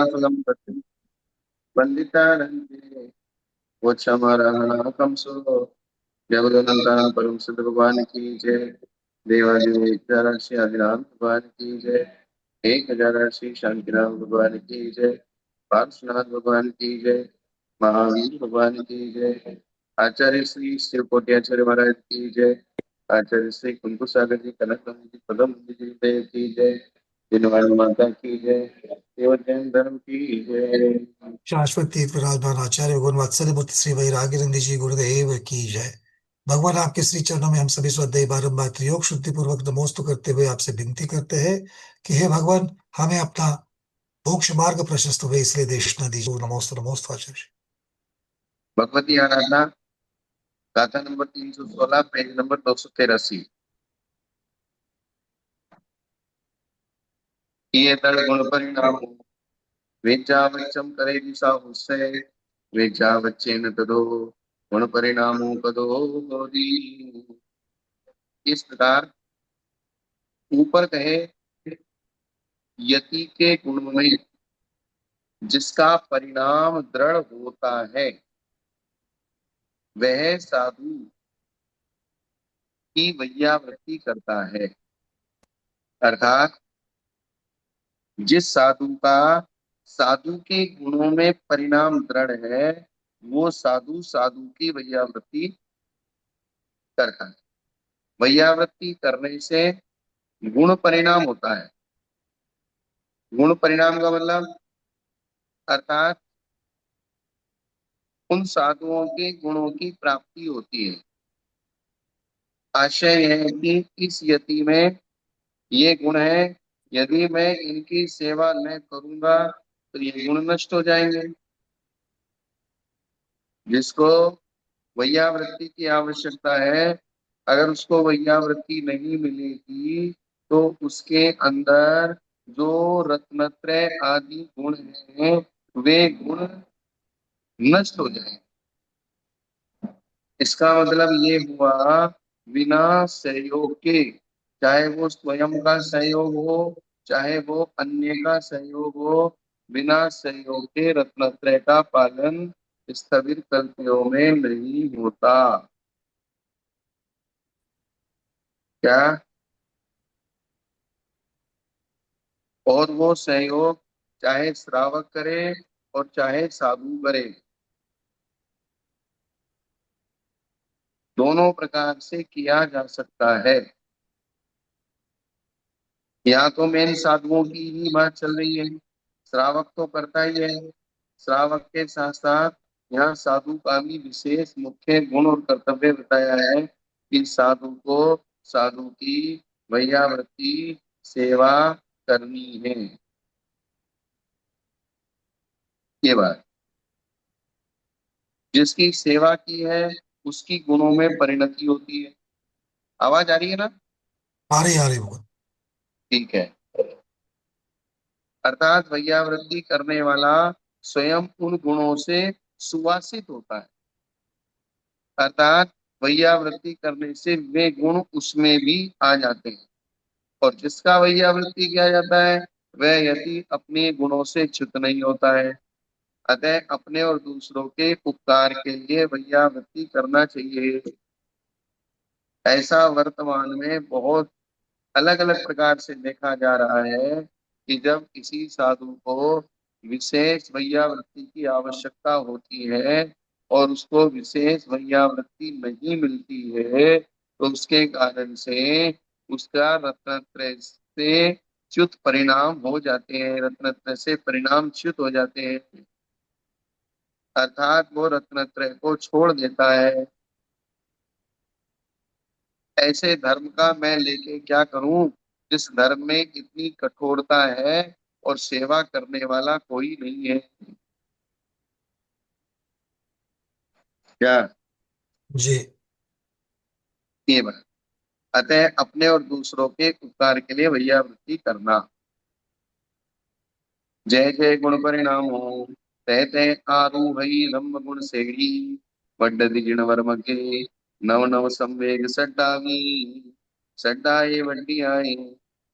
फलम तत् वंदितानंदे वोक्षमरहण कंसो देवदत्ता परम सिद्ध भगवान की जय। देवादिदेव 1100 आदिनाथ भगवान की जय। 1000 शांतिनाथ भगवान की जय। पार्श्वनाथ भगवान की जय। महावीर भगवान की जय। आचार्य श्री शिव कोट्याचार्य महाराज की जय। आचार्य श्री कुंकु सागर जी कनक जी पदम जी देव की जय। दिनवाणी माता की जय। देव जैन धर्म की जय। शाश्वत तीर्थ विराजमान आचार्य गुण वत्सल मूर्ति श्री वैराग्यनंद जी गुरुदेव की जय। भगवान आपके श्री चरणों में हम सभी श्रद्धेय बारंबार योग शुद्धि पूर्वक नमोस्तु करते हुए आपसे विनती करते हैं कि हे भगवान, हमें अपना मोक्ष मार्ग प्रशस्त हुए इसलिए देशना दीजिए। नमोस्तु नमोस्तु आचार्य। भगवती आराधना गाथा नंबर 316 पेज नंबर 283। ये दल गुण परिणाम वेचावच्चम करे दिशा हुस्से वेचावच्चेन तदो गुण परिणामो पदो बोधि। इस प्रकार ऊपर कहे यति के गुण में जिसका परिणाम दृढ़ होता है वह साधु की वैयावृत्ति करता है। अर्थात जिस साधु का साधु के गुणों में परिणाम दृढ़ है वो साधु साधु की वैयावृत्ति करता है। वैयावृत्ति करने से गुण परिणाम होता है। गुण परिणाम का मतलब अर्थात उन साधुओं के गुणों की प्राप्ति होती है। आशय यह है कि इस यति में ये गुण है, यदि मैं इनकी सेवा न करूंगा तो ये गुण नष्ट हो जाएंगे। जिसको वैयावृत्ति की आवश्यकता है, अगर उसको वैयावृत्ति नहीं मिलेगी तो उसके अंदर जो रत्नत्रय आदि गुण हैं वे गुण नष्ट हो जाएंगे। इसका मतलब ये हुआ बिना सहयोग के, चाहे वो स्वयं का सहयोग हो चाहे वो अन्य का सहयोग हो, बिना सहयोग के रत्नत्रय का पालन स्थविर कल्पियों में नहीं होता। क्या? और वो सहयोग चाहे श्रावक करे और चाहे साधु करे, दोनों प्रकार से किया जा सकता है। यहाँ तो मेन साधुओं की ही बात चल रही है, श्रावक तो करता ही है। श्रावक के साथ साथ यहाँ साधु का भी विशेष मुख्य गुण और कर्तव्य बताया है कि साधु को साधु की वैयावृत्ति सेवा करनी है। ये बात जिसकी सेवा की है उसकी गुणों में परिणति होती है। आवाज आ रही है ना? आ रही भगवान। ठीक है। अर्थात वैयावृत्ति करने वाला स्वयं उन गुणों से सुवासित होता है। अर्थात वैयावृत्ति करने से वे गुण उसमें भी आ जाते हैं। और जिसका वैयावृत्ति किया जाता है वह यदि अपने गुणों से च्युत नहीं होता है। अतः अपने और दूसरों के उपकार के लिए वैयावृत्ति करना चाहिए। ऐसा वर्तमान में बहुत अलग अलग प्रकार से देखा जा रहा है कि जब किसी साधु को विशेष वैयावृत्ति की आवश्यकता होती है और उसको विशेष वैयावृत्ति नहीं मिलती है तो उसके कारण से उसका रत्नत्रय से च्युत परिणाम हो जाते हैं, रत्नत्रय से परिणाम च्युत हो जाते हैं। अर्थात वो रत्नत्रय को छोड़ देता है। ऐसे धर्म का मैं लेके क्या करूं जिस धर्म में इतनी कठोरता है और सेवा करने वाला कोई नहीं है। क्या? जी। ये बात। अतः अपने और दूसरों के उपकार के लिए वैयावृत्ति करना। जय जय गुण परिणाम हो तय तय आरूहई धम्म गुण सेड़ी वड्डति जिण वर्म के नव नव संवेग सड्डावी सड्डाए वड्डी आए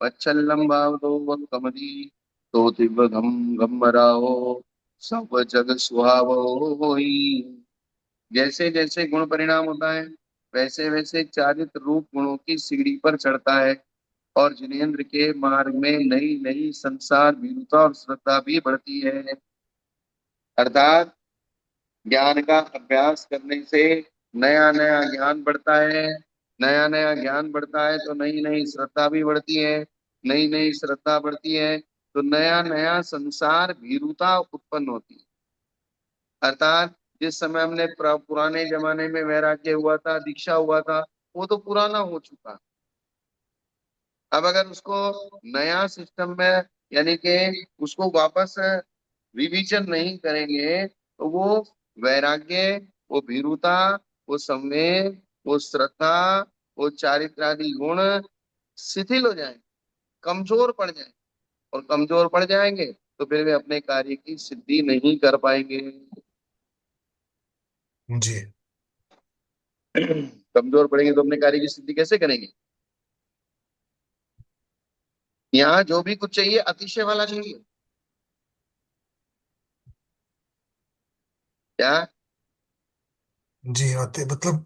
वच्छल्लम भाव दो कमदी तो तिब घम घम राहो सब जग सुहावो होई। जैसे जैसे गुण परिणाम होता है, वैसे वैसे चारित्र रूप गुणों की सीढ़ी पर चढ़ता है, और जिनेन्द्र के मार्ग में नई नई संसार वीरता और श्रद्धा भी बढ़ती है। अर्थात ज्ञान का अभ्यास करने से नया नया ज्ञान बढ़ता है, नया नया ज्ञान बढ़ता है तो नई नई श्रद्धा भी बढ़ती है, नई नई श्रद्धा बढ़ती है तो नया नया संसार भीरुता उत्पन्न होती है। अर्थात जिस समय हमने पुराने जमाने में वैराग्य हुआ था, दीक्षा हुआ था, वो तो पुराना हो चुका। अब अगर उसको नया सिस्टम में, यानी कि उसको वापस रिवीजन नहीं करेंगे तो वो वैराग्य, वो भीरुता, वो संवेग, वो श्रद्धा, वो चारित्र आदि गुण शिथिल हो जाएंगे, कमजोर पड़ जाएंगे। और कमजोर पड़ जाएंगे तो फिर वे अपने कार्य की सिद्धि नहीं कर पाएंगे। जी। कमजोर पड़ेंगे तो अपने कार्य की सिद्धि कैसे करेंगे? यहाँ जो भी कुछ चाहिए अतिशय वाला चाहिए। क्या? जी मतलब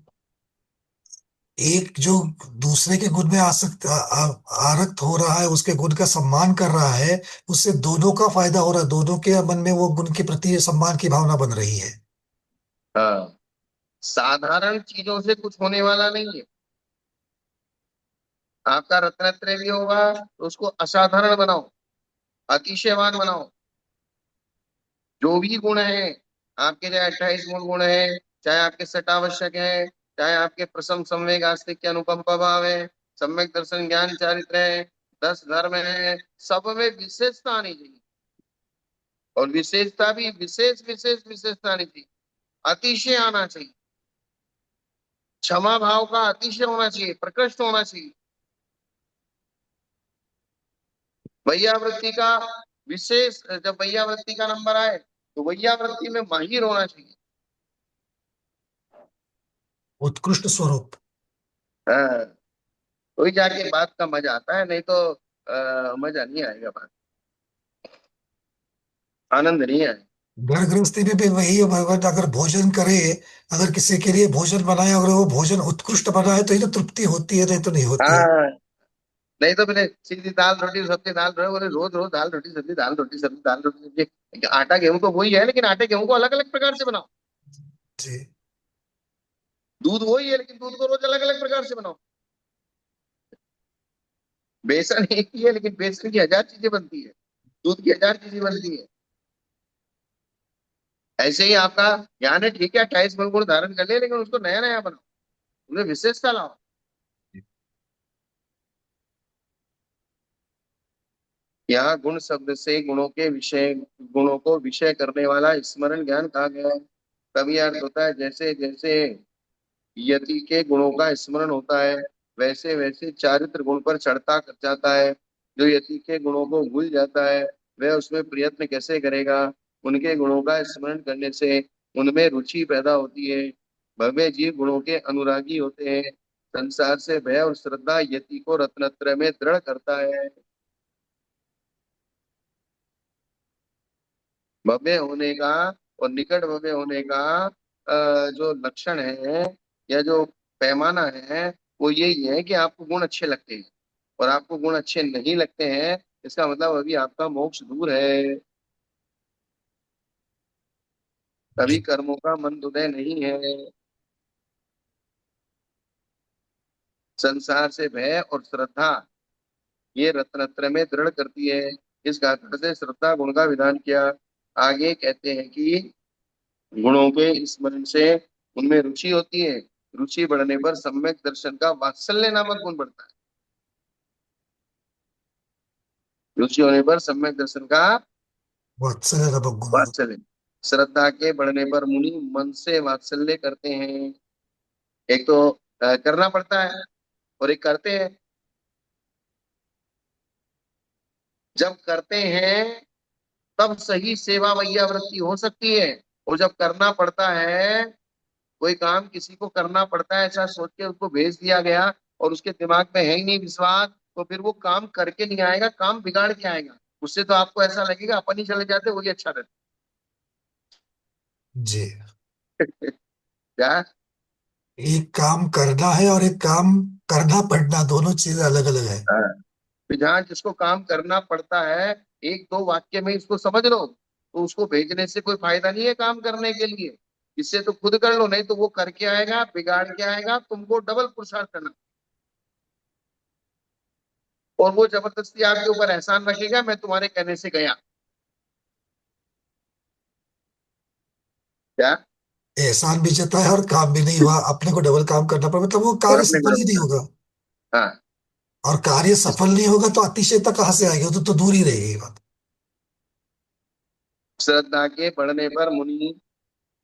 एक जो दूसरे के गुण में आरक्त हो रहा है, उसके गुण का सम्मान कर रहा है, उससे दोनों का फायदा हो रहा है, दोनों के मन में वो गुण के प्रति सम्मान की भावना बन रही है। हाँ, साधारण चीजों से कुछ होने वाला नहीं है। आपका रत्नत्रय भी होगा तो उसको असाधारण बनाओ, अतिशयवान बनाओ। जो भी गुण है आपके, चाहे 28 मूल गुण है, चाहे आपके सटावश्यक है, चाहे आपके प्रसम संवेग आस्तिक अनुकंपा भाव है, सम्यक दर्शन ज्ञान चारित्र है, 10 धर्म है, सब में विशेषता आनी चाहिए। और विशेषता भी विशेष विशेष विशेषता आनी चाहिए, अतिशय आना चाहिए। क्षमा भाव का अतिशय होना चाहिए, प्रकृष्ट होना चाहिए। वैयावृत्ति का विशेष, जब वैयावृत्ति का नंबर आए तो वैयावृत्ति में माहिर होना चाहिए। उत्कृष्ट स्वरूप। हाँ, तो ही जाके बात का मजा आता है, नहीं तो मजा नहीं आएगा, बात आनंद नहीं आएगा। घर गृहस्थी में भी वही है भगवान, अगर भोजन करे, अगर किसी के लिए भोजन बनाए, अगर वो भोजन उत्कृष्ट बना है तो ही तो तृप्ति होती है, नहीं तो नहीं होती है। हाँ, नहीं तो फिर सीधी दाल रोटी सब्जी, दाल रोटी, बोले रोज रोज दाल रोटी सब्जी, दाल रोटी सब्जी, दाल रोटी सब्जी। आटा गेहूं तो वही है, लेकिन आटे गेहूं को अलग अलग प्रकार से बनाओ। जी। दूध वही है, लेकिन दूध को रोज अलग अलग प्रकार से बनाओ। बेसन एक ही है, लेकिन बेसन की 1000 चीजें बनती है, दूध की 1000 चीजें बनती है। ऐसे ही आपका ज्ञान है, ठीक है, 28 गुण गुण धारण कर लिया, लेकिन उसको नया नया बनाओ, उन्हें विशेषता लाओ। यहाँ गुण शब्द से गुणों के विषय, गुणों को विषय करने वाला स्मरण ज्ञान कहा गया है। तभी अर्थ होता है, जैसे जैसे यति के गुणों का स्मरण होता है, वैसे वैसे चारित्र गुण पर चढ़ता जाता है। जो यति के गुणों को भूल जाता है, वह उसमें प्रयत्न कैसे करेगा? उनके गुणों का स्मरण करने से उनमें रुचि पैदा होती है। भव्य जीव गुणों के अनुरागी होते हैं। संसार से भय और श्रद्धा यति को रत्नत्रय में दृढ़ करता है। भव्य होने का और निकट भव्य होने का जो लक्षण है, या जो पैमाना है, वो यही है कि आपको गुण अच्छे लगते हैं। और आपको गुण अच्छे नहीं लगते हैं, इसका मतलब अभी आपका मोक्ष दूर है, तभी जी। कर्मों का मंद उदय नहीं है। संसार से भय और श्रद्धा ये रत्नत्रय में दृढ़ करती है। इस कारण से श्रद्धा गुण का विधान किया। आगे कहते हैं कि गुणों के स्मरण से उनमें रुचि होती है। रुचि बढ़ने पर सम्यक दर्शन का वात्सल्य नामक गुण बढ़ता है। रुचि होने पर सम्यक दर्शन का वात्सल्य रब गुण। वात्सल्य। श्रद्धा के बढ़ने पर मुनि मन से वात्सल्य करते हैं। एक तो करना पड़ता है, और एक करते हैं। जब करते हैं तब सही सेवा वैयावृत्ति हो सकती है। और जब करना पड़ता है, कोई काम किसी को करना पड़ता है ऐसा सोच के उसको भेज दिया गया, और उसके दिमाग में है ही नहीं विश्वास, तो फिर वो काम करके नहीं आएगा, काम बिगाड़ के आएगा। उससे तो आपको ऐसा लगेगा अपन ही चले जाते वही अच्छा रहता। जी। क्या? एक काम करना है और एक काम करना पड़ना, दोनों चीजें अलग अलग है। हाँ। तो जहाँ जिसको काम करना पड़ता है, एक दो वाक्य में इसको समझ लो, तो उसको भेजने से कोई फायदा नहीं है काम करने के लिए। इससे तो खुद कर लो, नहीं तो वो करके आएगा, बिगाड़ के आएगा, तुमको डबल पुरुषार्थ करना। और वो जबरदस्ती आपके ऊपर एहसान रखेगा, मैं तुम्हारे कहने से गया। क्या? एहसान भी जता है और काम भी नहीं हुआ, अपने को डबल काम करना पड़ा, मतलब वो और कार्य अपने सफल ही नहीं बराबर। होगा। हाँ। और कार्य सफल नहीं होगा तो अतिशयता कहाँ से आएगी, वो तो दूर ही रहेगी ये बात। श्रद्धा के बढ़ने पर मुनि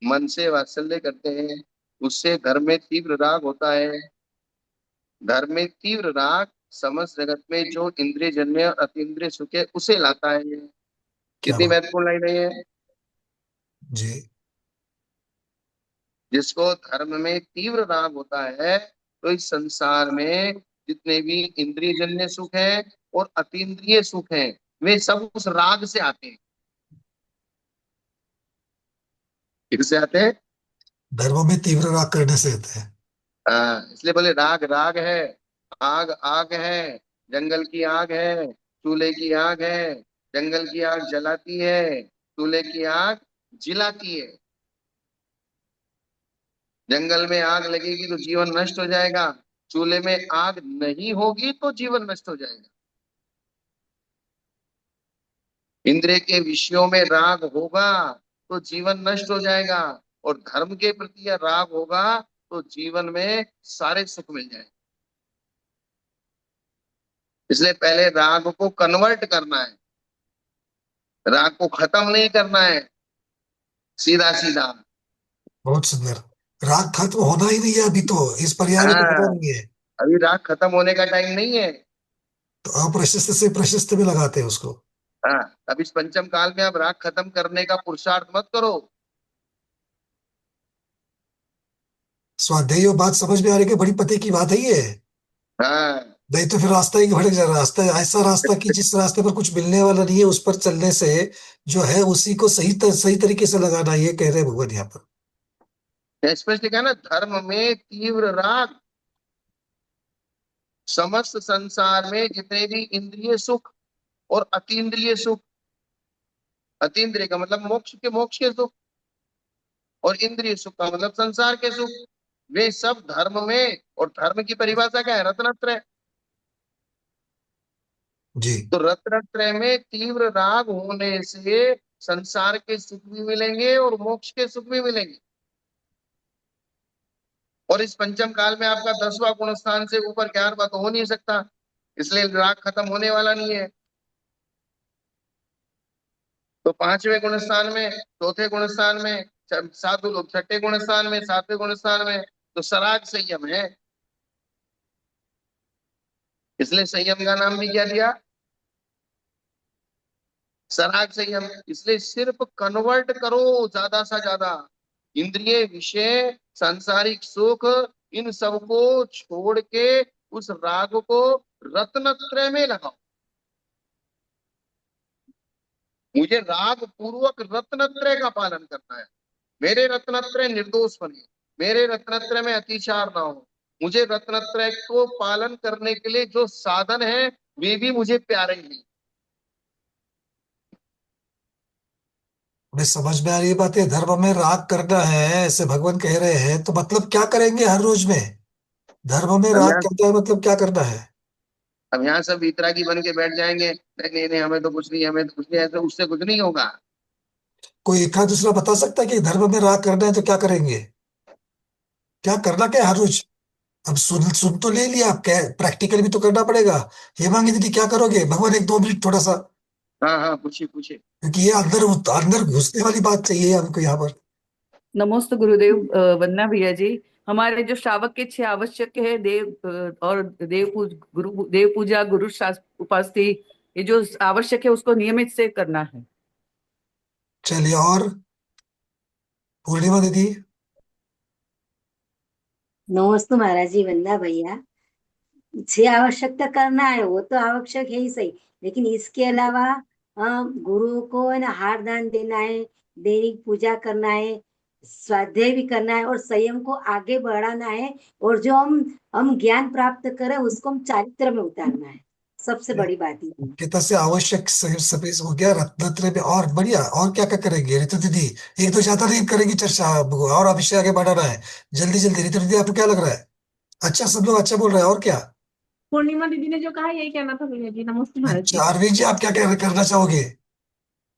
मन से वात्सल्य करते हैं, उससे धर्म में तीव्र राग होता है। धर्म में तीव्र राग समस्त जगत में जो इंद्रिय जन्य और अतीन्द्रिय सुख है उसे लाता है। क्या कितनी बात। महत्वपूर्ण लाइन है ये। जी। जिसको धर्म में तीव्र राग होता है, तो इस संसार में जितने भी इंद्रिय जन्य सुख है और अतीन्द्रिय सुख है, वे सब उस राग से आते हैं। किससे आते हैं? धर्म में तीव्र राग करने से होते हैं। इसलिए बोले राग राग है। आग आग है, जंगल की आग है, चूल्हे की आग है। जंगल की आग जलाती है, चूल्हे की आग जिलाती है। जंगल में आग लगेगी तो जीवन नष्ट हो जाएगा, चूल्हे में आग नहीं होगी तो जीवन नष्ट हो जाएगा। इंद्रिय के विषयों में राग होगा तो जीवन नष्ट हो जाएगा, और धर्म के प्रति यह राग होगा तो जीवन में सारे सुख मिल जाएंगे। इसलिए पहले राग को कन्वर्ट करना है, राग को खत्म नहीं करना है सीधा सीधा। बहुत सुंदर। राग खत्म होना ही नहीं है अभी, तो इस पर्याय में तो पता हाँ, नहीं है। अभी राग खत्म होने का टाइम नहीं है। तो अप्रशस्त से प्रशस्त में लगाते हैं उसको। हाँ, अब इस पंचम काल में अब राग खत्म करने का पुरुषार्थ मत करो। स्वाध्याय बात समझ में आ रही है कि बड़ी पते की बात है ये। हाँ। नहीं तो फिर रास्ता ही भटक जा रहा, रास्ता ऐसा रास्ता कि जिस रास्ते पर कुछ मिलने वाला नहीं है उस पर चलने से जो है उसी को सही तरीके से लगाना, ये कह रहे हैं भगवान यहाँ पर। स्पष्ट लिखा है ना, धर्म में तीव्र राग समस्त संसार में जितने भी इंद्रिय सुख और अतीन्द्रिय सुख। अतीन्द्रिय का मतलब मोक्ष के सुख, और इंद्रिय सुख का मतलब संसार के सुख, वे सब धर्म में। और धर्म की परिभाषा क्या है? रत्नत्रय। जी। तो रत्नत्रय में तीव्र राग होने से संसार के सुख भी मिलेंगे और मोक्ष के सुख भी मिलेंगे। और इस पंचम काल में आपका 10वां गुण स्थान से ऊपर 11वां तो हो नहीं सकता, इसलिए राग खत्म होने वाला नहीं है। तो 5वें गुण स्थान में, चौथे गुण स्थान में, साधु लोग 6ठे गुण स्थान में, 7वें गुण स्थान में, तो सराग संयम है। इसलिए संयम का नाम भी क्या दिया? सराग संयम। इसलिए सिर्फ कन्वर्ट करो ज्यादा से ज्यादा, इंद्रिय विषय सांसारिक सुख इन सबको छोड़ के उस राग को रत्नत्रय में लगाओ। मुझे राग पूर्वक रत्नत्रय का पालन करना है। मेरे रत्नत्रय निर्दोष बने, मेरे रत्नत्रय में अतिचार ना हो। मुझे रत्नत्रय को पालन करने के लिए जो साधन है वे भी मुझे प्यारे नहीं। हमें समझ में आ रही है बातें, धर्म में राग करना है ऐसे भगवान कह रहे हैं, तो मतलब क्या करेंगे हर रोज में? धर्म में अब राग यहाँ करना है मतलब क्या करना है? अब यहाँ सब वितरागी बन के बैठ जाएंगे, नहीं नहीं नहीं हमें तो कुछ नहीं, हमें तो कुछ नहीं, ऐसे उससे कुछ नहीं होगा। कोई एक आध दूसरा बता सकता है कि धर्म में राग करना है तो क्या करेंगे? क्या करना है हर रोज? अब सुन सुन तो ले लिया, आप क्या प्रैक्टिकल भी तो करना पड़ेगा। हेमांगी दीदी क्या करोगे? भगवान एक दो मिनट थोड़ा सा, हाँ हाँ, पूछिए पूछिए। क्योंकि ये अंदर अंदर घुसने वाली बात चाहिए हमको यहाँ पर। नमोस्त गुरुदेव। वंदना भैया जी। हमारे जो श्रावक के 6 आवश्यक है, और देव पूजा, गुरु शास्त्र उपासति, ये जो आवश्यक है उसको नियमित से करना है। चलिए, और पूर्णिमा दीदी। नमस्ते महाराज जी, वंदा भैया। 6 आवश्यकता करना है वो तो आवश्यक है ही सही, लेकिन इसके अलावा गुरु को है ना हार दान देना है, दैनिक पूजा करना है, स्वाध्याय भी करना है और संयम को आगे बढ़ाना है। और जो हम ज्ञान प्राप्त करें उसको हम चारित्र में उतारना है। सबसे बड़ी बात ये है। कितना से आवश्यक सभी हो गया रत्नत्रय पे। और बढ़िया, और क्या क्या करेंगे ऋतु दीदी? एक तो ज्यादा नहीं करेंगी चर्चा, और अब विषय आगे बढ़ाना है। जल्दी जल्दी ऋतु दीदी, आपको क्या लग रहा है? अच्छा, सब लोग अच्छा बोल रहे हैं, और क्या? पूर्णिमा दीदी ने जो कहा यही कहना था भैया जी। नमस्ते महाराज जी। अच्छा, अरविंद जी, आप क्या क्या करना चाहोगे?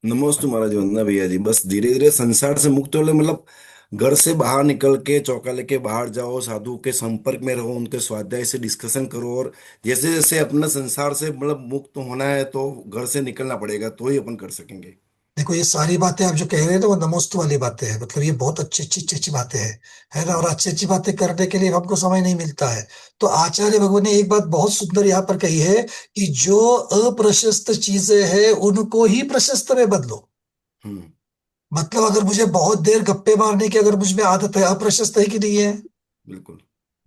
नमस्ते महाराज वंदना भैया जी। बस धीरे धीरे संसार से मुक्त हो ले, मतलब घर से बाहर निकल के चौका लेके बाहर जाओ, साधु के संपर्क में रहो, उनके स्वाध्याय से डिस्कशन करो। और जैसे जैसे अपना संसार से मतलब मुक्त होना है तो घर से निकलना पड़ेगा, तो ही अपन कर सकेंगे। देखो, ये सारी बातें आप जो कह रहे हैं ना, वो नमोस्तु वाली बातें हैं। मतलब ये बहुत अच्छी अच्छी अच्छी अच्छी बातें हैं, है ना? और अच्छी अच्छी बातें करने के लिए हमको समय नहीं मिलता है। तो आचार्य भगवान ने एक बात बहुत सुंदर यहाँ पर कही है कि जो अप्रशस्त चीजें हैं उनको ही प्रशस्त में बदलो। हम्म। मतलब अगर मुझे बहुत देर गप्पे मारने की अगर मुझ में आदत है, अप्रशस्त है कि नहीं है? बिल्कुल।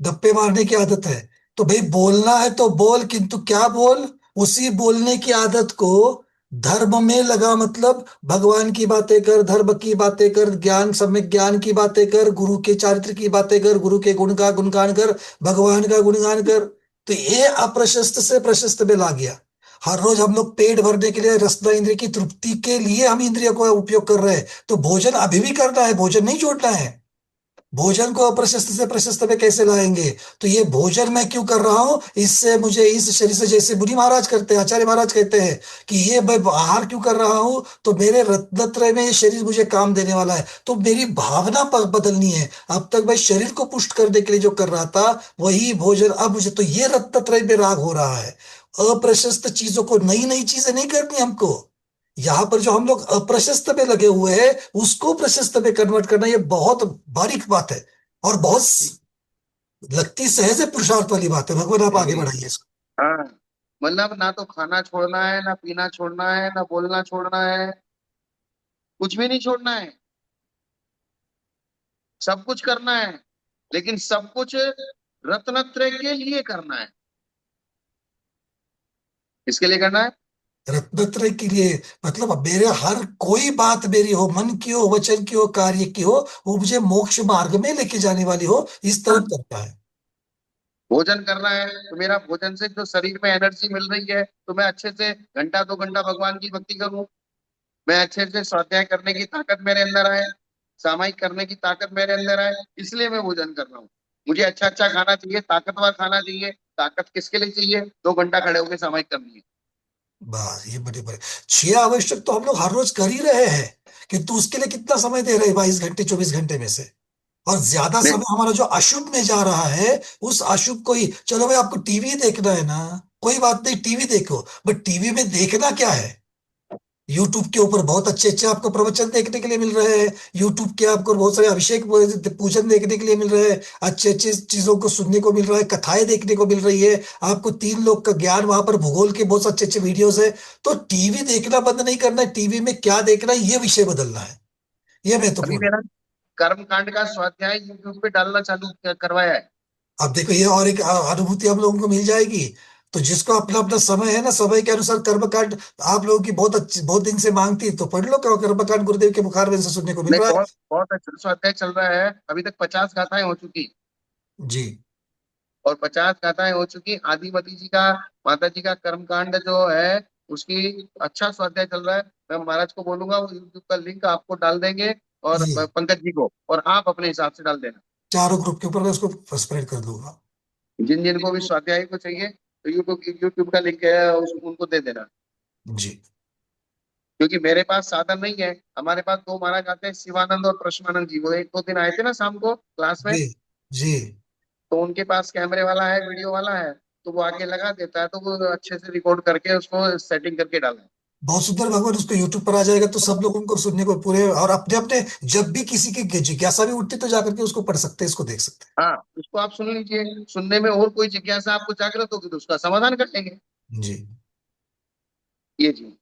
गप्पे मारने की आदत है, तो भाई बोलना है तो बोल, किंतु क्या बोल? उसी बोलने की आदत को धर्म में लगा। मतलब भगवान की बातें कर, धर्म की बातें कर, ज्ञान सम्यक ज्ञान की बातें कर, गुरु के चारित्र की बातें कर, गुरु के गुण का गुणगान कर, भगवान का गुणगान कर। तो ये अप्रशस्त से प्रशस्त में ला गया। हर रोज हम लोग पेट भरने के लिए, रसना इंद्रिय की तृप्ति के लिए हम इंद्रियों का उपयोग कर रहे हैं। तो भोजन अभी भी करना है, भोजन नहीं छोड़ना है। भोजन को अप्रशस्त से प्रशस्त में कैसे लाएंगे? तो ये भोजन मैं क्यों कर रहा हूं? इससे मुझे इस शरीर से, जैसे मुनि महाराज करते हैं, आचार्य महाराज कहते हैं कि ये मैं आहार क्यों कर रहा हूं? तो मेरे रत्नत्रय में ये शरीर मुझे काम देने वाला है, तो मेरी भावना बदलनी है। अब तक मैं शरीर को पुष्ट करने के लिए जो कर रहा था वही भोजन अब मुझे, तो ये रत्नत्रय में राग हो रहा है। अप्रशस्त चीजों को, नई नई चीजें नहीं करनी हमको। यहां पर जो हम लोग अप्रशस्त में लगे हुए हैं उसको प्रशस्त में कन्वर्ट करना, ये बहुत बारीक बात है और बहुत लगती सहज है, पुरुषार्थ वाली बात है। भगवान आप आगे बढ़ाइए इसको। हाँ, मतलब ना तो खाना छोड़ना है, ना पीना छोड़ना है, ना बोलना छोड़ना है, कुछ भी नहीं छोड़ना है। सब कुछ करना है, लेकिन सब कुछ रत्नत्रय के लिए करना है। किसके लिए करना है? रत्नत्रय के लिए। मतलब अब मेरे हर कोई बात मेरी हो, मन की हो, वचन की हो, कार्य की हो, वो मुझे मोक्ष मार्ग में लेके जाने वाली हो, इस तरफ करता है। भोजन करना है तो मेरा भोजन से जो शरीर में एनर्जी मिल रही है तो मैं अच्छे से घंटा 2 घंटा भगवान की भक्ति करूं। मैं अच्छे से स्वाध्याय करने की ताकत मेरे अंदर आए, सामायिक करने की ताकत मेरे अंदर आए, इसलिए मैं भोजन कर रहा हूँ। मुझे अच्छा अच्छा खाना चाहिए, ताकतवर खाना चाहिए। ताकत किसके लिए चाहिए? 2 घंटा खड़े होकर सामायिक करनी है। बस ये बड़े बड़े 6 आवश्यक तो हम लोग हर रोज कर ही रहे हैं, किंतु उसके लिए कितना समय दे रहे हैं? 22 घंटे, 24 घंटे में से। और ज्यादा मैं समय हमारा जो अशुभ में जा रहा है, उस अशुभ को ही, चलो भाई आपको टीवी देखना है ना, कोई बात नहीं, टीवी देखो, बट टीवी में देखना क्या है? यूट्यूब के ऊपर बहुत अच्छे अच्छे आपको प्रवचन देखने के लिए मिल रहे हैं। यूट्यूब के आपको बहुत सारे अभिषेक पूजन देखने के लिए मिल रहे हैं। अच्छे अच्छे चीजों को सुनने को मिल रहा है, कथाएं देखने को मिल रही है। आपको 3 लोग का ज्ञान वहां पर, भूगोल के बहुत अच्छे अच्छे वीडियोस है। तो टीवी देखना बंद नहीं करना है, टीवी में क्या देखना है ये विषय बदलना है। ये अभी महत्वपूर्ण। मेरा कर्म कांड का स्वाध्याय यूट्यूब पे डालना चालू करवाया है। अब देखो, ये और एक अनुभूति हम लोगों को मिल जाएगी। तो जिसको अपना अपना समय है ना, समय के अनुसार कर्मकांड आप लोगों की बहुत अच्छी, बहुत दिन से मांगती, तो पढ़ लो। कर्मकांड गुरुदेव के मुखार में से सुनने को मिल नहीं, रहा है। बहुत बहुत अच्छा स्वाध्याय चल रहा है। अभी तक 50 गाथाएं हो चुकी, जी। और 50 गाथाएं हो चुकी। आदिमती जी का, माता जी का कर्मकांड जो है उसकी अच्छा स्वाध्याय चल रहा है। मैं महाराज को बोलूंगा वो यूट्यूब का लिंक आपको डाल देंगे, और जी, पंकज जी को, और आप अपने हिसाब से डाल देना। चारों ग्रुप के ऊपर मैं उसको स्प्रेड कर दूंगा। जिन जिन को भी स्वाध्याय को चाहिए तो यूट्यूब यूट्यूब का लिंक है, उनको दे देना। जी। क्योंकि मेरे पास साधन नहीं है। हमारे पास 2 महाराज आते हैं, शिवानंद और प्रश्मानंद जी। वो 1 2 दिन आए थे ना शाम को क्लास में। जी। जी। तो उनके पास कैमरे वाला है, वीडियो वाला है, तो वो आके लगा देता है, तो वो अच्छे से रिकॉर्ड करके उसको सेटिंग करके डाला। बहुत सुंदर। भगवान उसको यूट्यूब पर आ जाएगा तो सब लोग उनको सुनने को पूरे, और अपने अपने, जब भी किसी की जिज्ञासा भी उठती तो जाकर के उसको पढ़ सकते हैं, इसको देख सकते हाँ, उसको आप सुन लीजिए। सुनने में और कोई जिज्ञासा आपको जागृत होगी तो उसका समाधान कर लेंगे। हैं। जी। ये जी,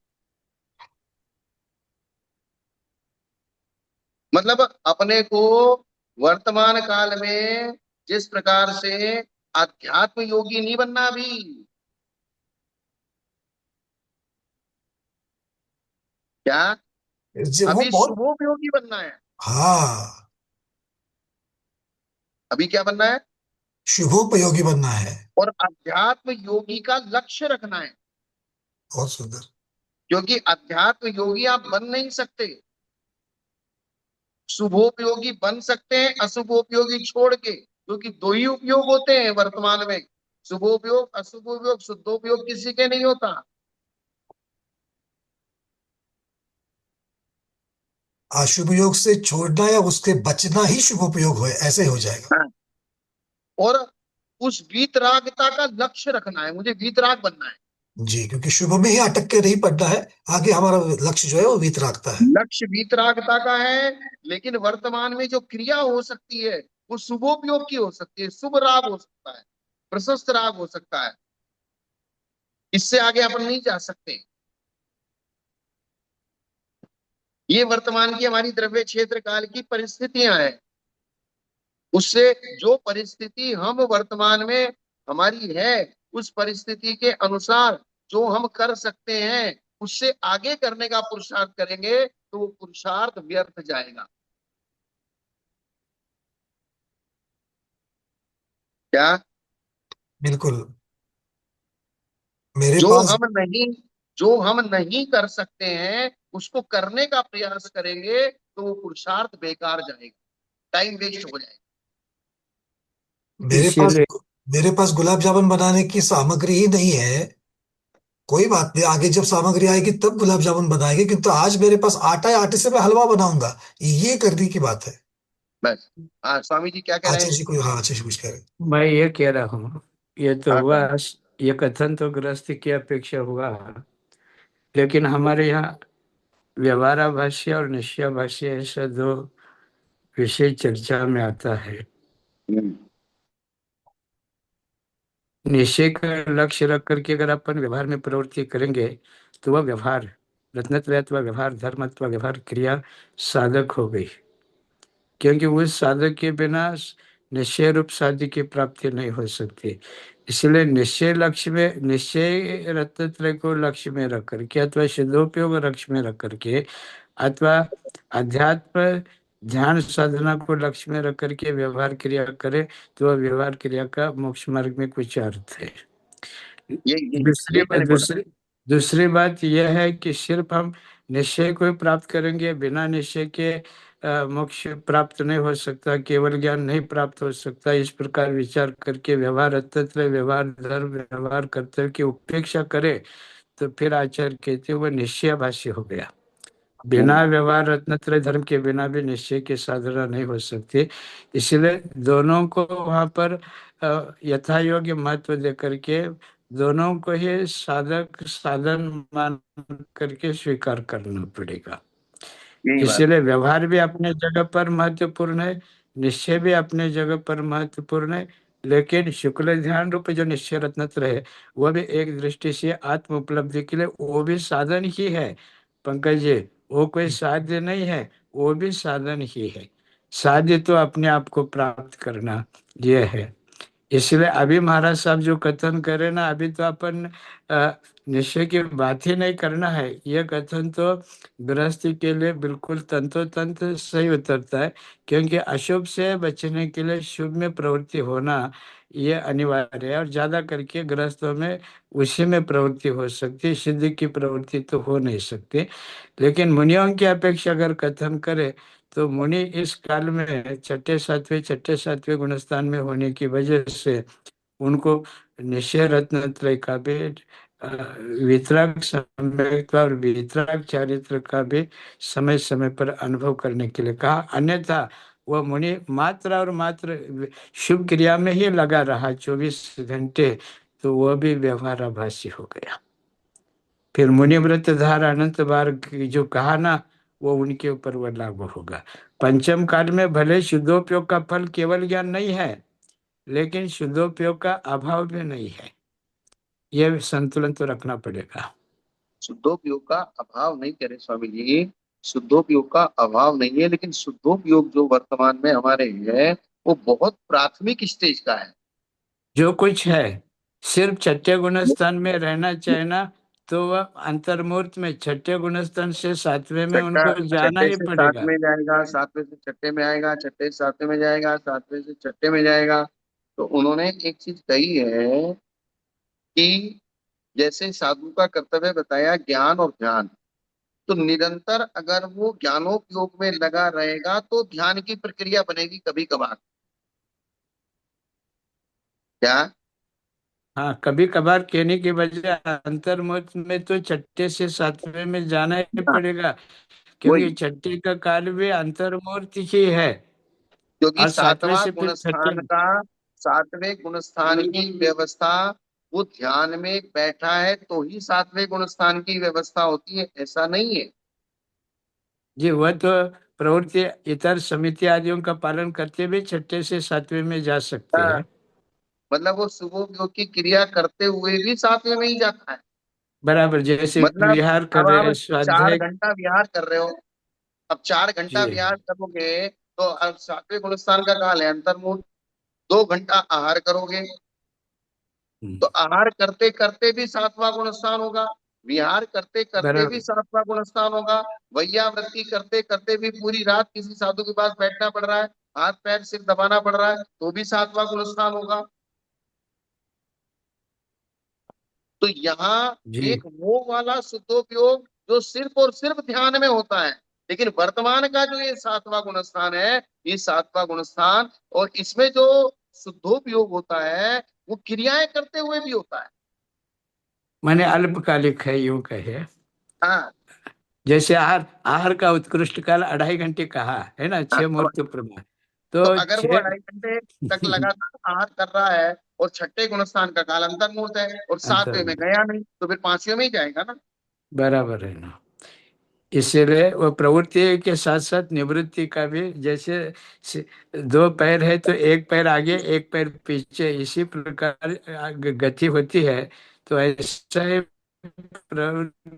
मतलब अपने को वर्तमान काल में जिस प्रकार से अध्यात्म योगी नहीं बनना अभी। क्या? वो अभी बहुत, शुभोपयोगी बनना है। हाँ, अभी क्या बनना है? शुभोपयोगी बनना है। और अध्यात्म योगी का लक्ष्य रखना है। बहुत सुंदर। क्योंकि अध्यात्म योगी आप बन नहीं सकते। शुभोपयोगी बन सकते हैं, अशुभोपयोगी छोड़ के, क्योंकि दो ही उपयोग होते हैं वर्तमान में, शुभोपयोग अशुभोपयोग। शुद्धोपयोग किसी के नहीं होता। अशुभ योग से छोड़ना या उसके बचना ही शुभ उपयोग हो, ऐसे हो जाएगा। हाँ। और उस वीतरागता का लक्ष्य रखना है, मुझे वीतराग बनना है। जी, क्योंकि शुभ में ही अटक के नहीं पड़ना है, आगे हमारा लक्ष्य जो है वो वीतरागता है। लक्ष्य वीतरागता का है, लेकिन वर्तमान में जो क्रिया हो सकती है वो शुभोपयोग की हो सकती है। शुभ राग हो सकता है, प्रशस्त राग हो सकता है। इससे आगे अपन नहीं जा सकते। ये वर्तमान की हमारी द्रव्य क्षेत्र काल की परिस्थितियां हैं। उससे जो परिस्थिति हम वर्तमान में हमारी है, उस परिस्थिति के अनुसार जो हम कर सकते हैं, उससे आगे करने का पुरुषार्थ करेंगे तो वो पुरुषार्थ व्यर्थ जाएगा। क्या? बिल्कुल। मेरे जो पास, हम नहीं जो हम नहीं कर सकते हैं उसको करने का प्रयास करेंगे तो वो पुरुषार्थ बेकार जाएगा, टाइम वेस्ट हो जाएगा। मेरे पास इसीलिए मेरे पास गुलाब जामुन बनाने की सामग्री ही नहीं है। कोई बात नहीं, आगे जब सामग्री आएगी तब गुलाब जामुन बनाएंगे, किंतु आज मेरे पास आटा है, आटे से मैं हलवा बनाऊंगा। ये करने की बात है। बस। हाँ, स्वामी जी क्या कह रहे आचार्य हैं? जी कोई, हाँ, आचार्य जी कुछ कह रहे हैं। मैं ये कह रहा हूँ, ये तो हाँ हुआ, स्वामी। ये कथन तो गृहस्थ की अपेक्षा हुआ, लेकिन हमारे यहाँ व्यवहाराभाष्य और निश्चयाभाष्य ऐसा दो विषय चर्चा में आता है। हम्म। निश्चय का लक्ष्य रख करके अगर अपन व्यवहार में प्रवृत्ति करेंगे तो वह व्यवहार रत्नत्रय अथवा व्यवहार धर्म अथवा व्यवहार क्रिया साधक हो गई, क्योंकि उस साधक के बिना निश्चय रूप साध्य की प्राप्ति नहीं हो सकती। इसलिए निश्चय लक्ष्य में, निश्चय रत्नत्रय को लक्ष्य में रख करके अथवा शुद्धोपयोग लक्ष्य में रख करके अथवा अध्यात्म ध्यान साधना को लक्ष्य में रख करके व्यवहार क्रिया करे तो वह व्यवहार क्रिया का मोक्ष मार्ग में कुछ अर्थ है। दूसरी यही मैंने बोला। दूसरी दूसरी बात यह है कि सिर्फ हम निश्चय को ही प्राप्त करेंगे, बिना निश्चय के मोक्ष प्राप्त नहीं हो सकता, केवल ज्ञान नहीं प्राप्त हो सकता। इस प्रकार विचार करके व्यवहार तत्व, व्यवहार धर्म, व्यवहार कर्तव्य की उपेक्षा करे तो फिर आचार्य कहते हुए निश्चय भाष्य हो गया। बिना व्यवहार रत्नत्रय धर्म के बिना भी निश्चय की साधना नहीं हो सकती। इसलिए दोनों को वहाँ पर यथा योग्य महत्व दे करके दोनों को ही साधक साधन मान करके स्वीकार करना पड़ेगा। यही बात। इसलिए व्यवहार भी अपने जगह पर महत्वपूर्ण है, निश्चय भी अपने जगह पर महत्वपूर्ण है, लेकिन शुक्ल ध्यान रूप जो निश्चय रत्नत्र है वह भी एक दृष्टि से आत्म उपलब्धि के लिए वो भी साधन ही है। पंकज जी, वो कोई साध्य नहीं है, वो भी साधन ही है। साध्य तो अपने आप को प्राप्त करना यह है। इसलिए अभी महाराज साहब जो कथन करे ना, अभी तो अपन निश्चय की बात ही नहीं करना है। ये कथन तो गृहस्थी के लिए बिल्कुल तंतोतंत सही उतरता है, क्योंकि अशुभ से बचने के लिए शुभ में प्रवृत्ति होना ये अनिवार्य है, और ज्यादा करके गृहस्थों में उसी में प्रवृत्ति हो सकती है, सिद्धि की प्रवृत्ति तो हो नहीं सकती। लेकिन मुनियों की अपेक्षा अगर कथन करे तो मुनि इस काल में छठे सातवें गुणस्थान में होने की वजह से उनको निश्चय रत्न त्रय का भी वितराग सम्यक्ता और वितराग चारित्र का भी समय समय पर अनुभव करने के लिए कहा। अन्यथा वह मुनि मात्र और मात्र शुभ क्रिया में ही लगा रहा 24 घंटे, तो वह भी व्यवहाराभासी हो गया। फिर मुनि व्रत धार अनंत बार जो कहा ना, वो उनके ऊपर वह लागू होगा। पंचम काल में भले शुद्धोपयोग का फल केवल ज्ञान नहीं है, लेकिन शुद्धोपयोग का अभाव भी नहीं है। यह संतुलन तो रखना पड़ेगा। शुद्धोपयोग का अभाव नहीं कह रहे स्वामी जी, शुद्धोपयोग का अभाव नहीं है, लेकिन शुद्धोपयोग जो वर्तमान में हमारे है वो बहुत प्राथमिक स्टेज का है। जो कुछ है सिर्फ छठे गुण स्थान में रहना चाहना तो वह अंतर्मूर्त में छठे गुणस्थान से सातवें में छठा उनको जाना छठे ही से सात पड़ेगा। में जाएगा, सातवें से छठे में आएगा, छठे से सातवें में जाएगा, सातवें से छठे में जाएगा। तो उन्होंने एक चीज कही है कि जैसे साधु का कर्तव्य बताया ज्ञान और ध्यान, तो निरंतर अगर वो ज्ञानोपयोग में लगा रहेगा तो ध्यान की प्रक्रिया बनेगी कभी कभार। क्या? हाँ, कभी कभार कहने के बजाय अंतर्मुख में तो छठे से सातवें में जाना ही हाँ, पड़ेगा, क्योंकि वही। छठे का काल भी अंतर्मूर्त ही है क्योंकि और सातवें से फिर छठे। सातवें गुणस्थान की व्यवस्था वो ध्यान में बैठा है तो ही सातवें गुणस्थान की व्यवस्था होती है, ऐसा नहीं है। जी, वह तो प्रवृत्ति इतर समिति आदियों का पालन करते हुए छठे से सातवें में जा सकते हाँ, हैं। मतलब वो शुभ योग की क्रिया करते हुए भी सातवें में ही जाता है। बराबर, जैसे मतलब विहार कर अब रहे आप हैं, चार स्वाध्याय। घंटा विहार कर रहे हो, अब 4 घंटा जी। विहार करोगे तो अब सातवें गुणस्थान का काल है अंतर्मुख। 2 घंटा आहार करोगे तो आहार करते करते भी सातवां गुणस्थान होगा, विहार करते करते भी बराबर। सातवां गुणस्थान होगा, वैयावृत्ति करते करते भी पूरी रात किसी साधु के पास बैठना पड़ रहा है, हाथ पैर सिर दबाना पड़ रहा है, तो भी सातवां गुणस्थान होगा। तो यहाँ जी, एक वो वाला शुद्धोपयोग जो सिर्फ और सिर्फ ध्यान में होता है, लेकिन वर्तमान का जो ये सातवां गुणस्थान है, ये सातवां गुणस्थान और इसमें जो शुद्धोपयोग होता है वो क्रियाएं करते हुए भी होता है। माने अल्पकालिक है, यूं कहे। हाँ। जैसे आहार आहार का उत्कृष्ट काल 2.5 घंटे कहा है ना, हाँ, 6 मुहूर्त प्रमाण। तो तो अगर वो 2.5 घंटे तक लगातार आहार कर रहा है और छठे गुणस्थान का काल अंतर मुहूर्त है और सातवें में अंतर, गया नहीं तो फिर पांचवें में ही जाएगा ना। बराबर है ना। इसीलिए वो प्रवृत्ति के साथ साथ निवृत्ति का भी, जैसे से- 2 पैर है तो एक पैर आगे एक पैर पीछे, इसी प्रकार गति होती है। तो ऐसा ही प्रवृत्ति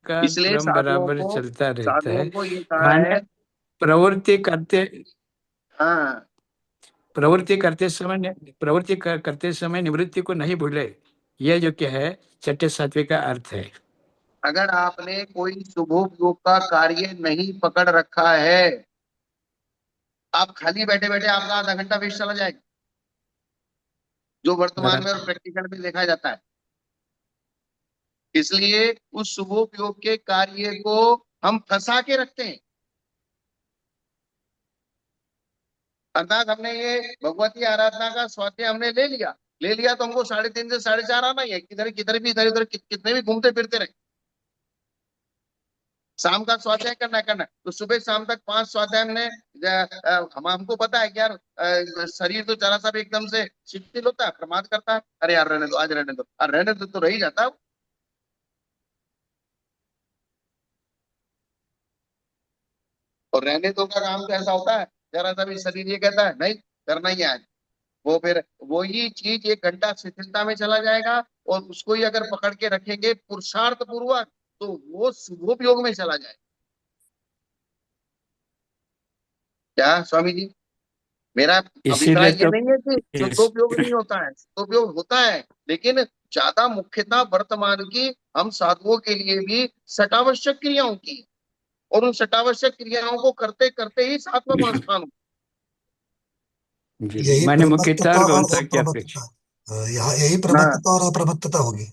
का इसलिए क्रम बराबर चलता रहता साधुओं है। को ये कहा माने है। प्रवृत्ति करते हाँ, करते समय निवृत्ति को नहीं भूले, ये जो क्या है छठे सातवें का अर्थ है। अगर आपने कोई शुभोपयोग का कार्य नहीं पकड़ रखा है, आप खाली बैठे बैठे आपका आधा घंटा वेस्ट चला जाएगा, जो वर्तमान में और बराबर। प्रैक्टिकल में देखा जाता है। इसलिए उस शुभोपयोग के कार्य को हम फंसा के रखते हैं। अर्थात हमने ये भगवती आराधना का स्वाध्याय हमने ले लिया तो हमको 3:30 से 4:30 आना ही है, किधर किधर भी इधर उधर कितने भी घूमते फिरते रहे। शाम का स्वाध्याय करना है तो सुबह शाम तक 5 स्वाध्याय हमने हमको पता है कि यार शरीर तो जरा सा भी एकदम से शिथिल होता है, प्रमाद करता है, अरे यार रहने दो, आज रहने दो, और रहने दो तो रह ही जाता है। और रहने दो का काम तो ऐसा होता है, जरा सा भी शरीर ये कहता है नहीं करना ही है आज, वो फिर वही चीज 1 घंटा शिथिलता में चला जाएगा और उसको ही अगर पकड़ के रखेंगे पुरुषार्थ पूर्वक तो वो शुभोपयोग में चला जाए। क्या स्वामी जी? मेरा इसीलिए अभिप्राय ये तो नहीं है कि इस, शुद्धोपयोग नहीं होता है, शुद्धोपयोग होता है, लेकिन ज्यादा मुख्यता वर्तमान की हम साधुओं के लिए भी सटावश्यक क्रियाओं की, और उन सटावश्यक क्रियाओं को करते करते ही सातवां गुण स्थान हो। जी, यही माने मुख्यतः प्रमत्तता और और गौणता की अप्रमत्तता। अपेक्षा। यहाँ यही हाँ। प्रमत्तता और अप्रमत्तता होगी।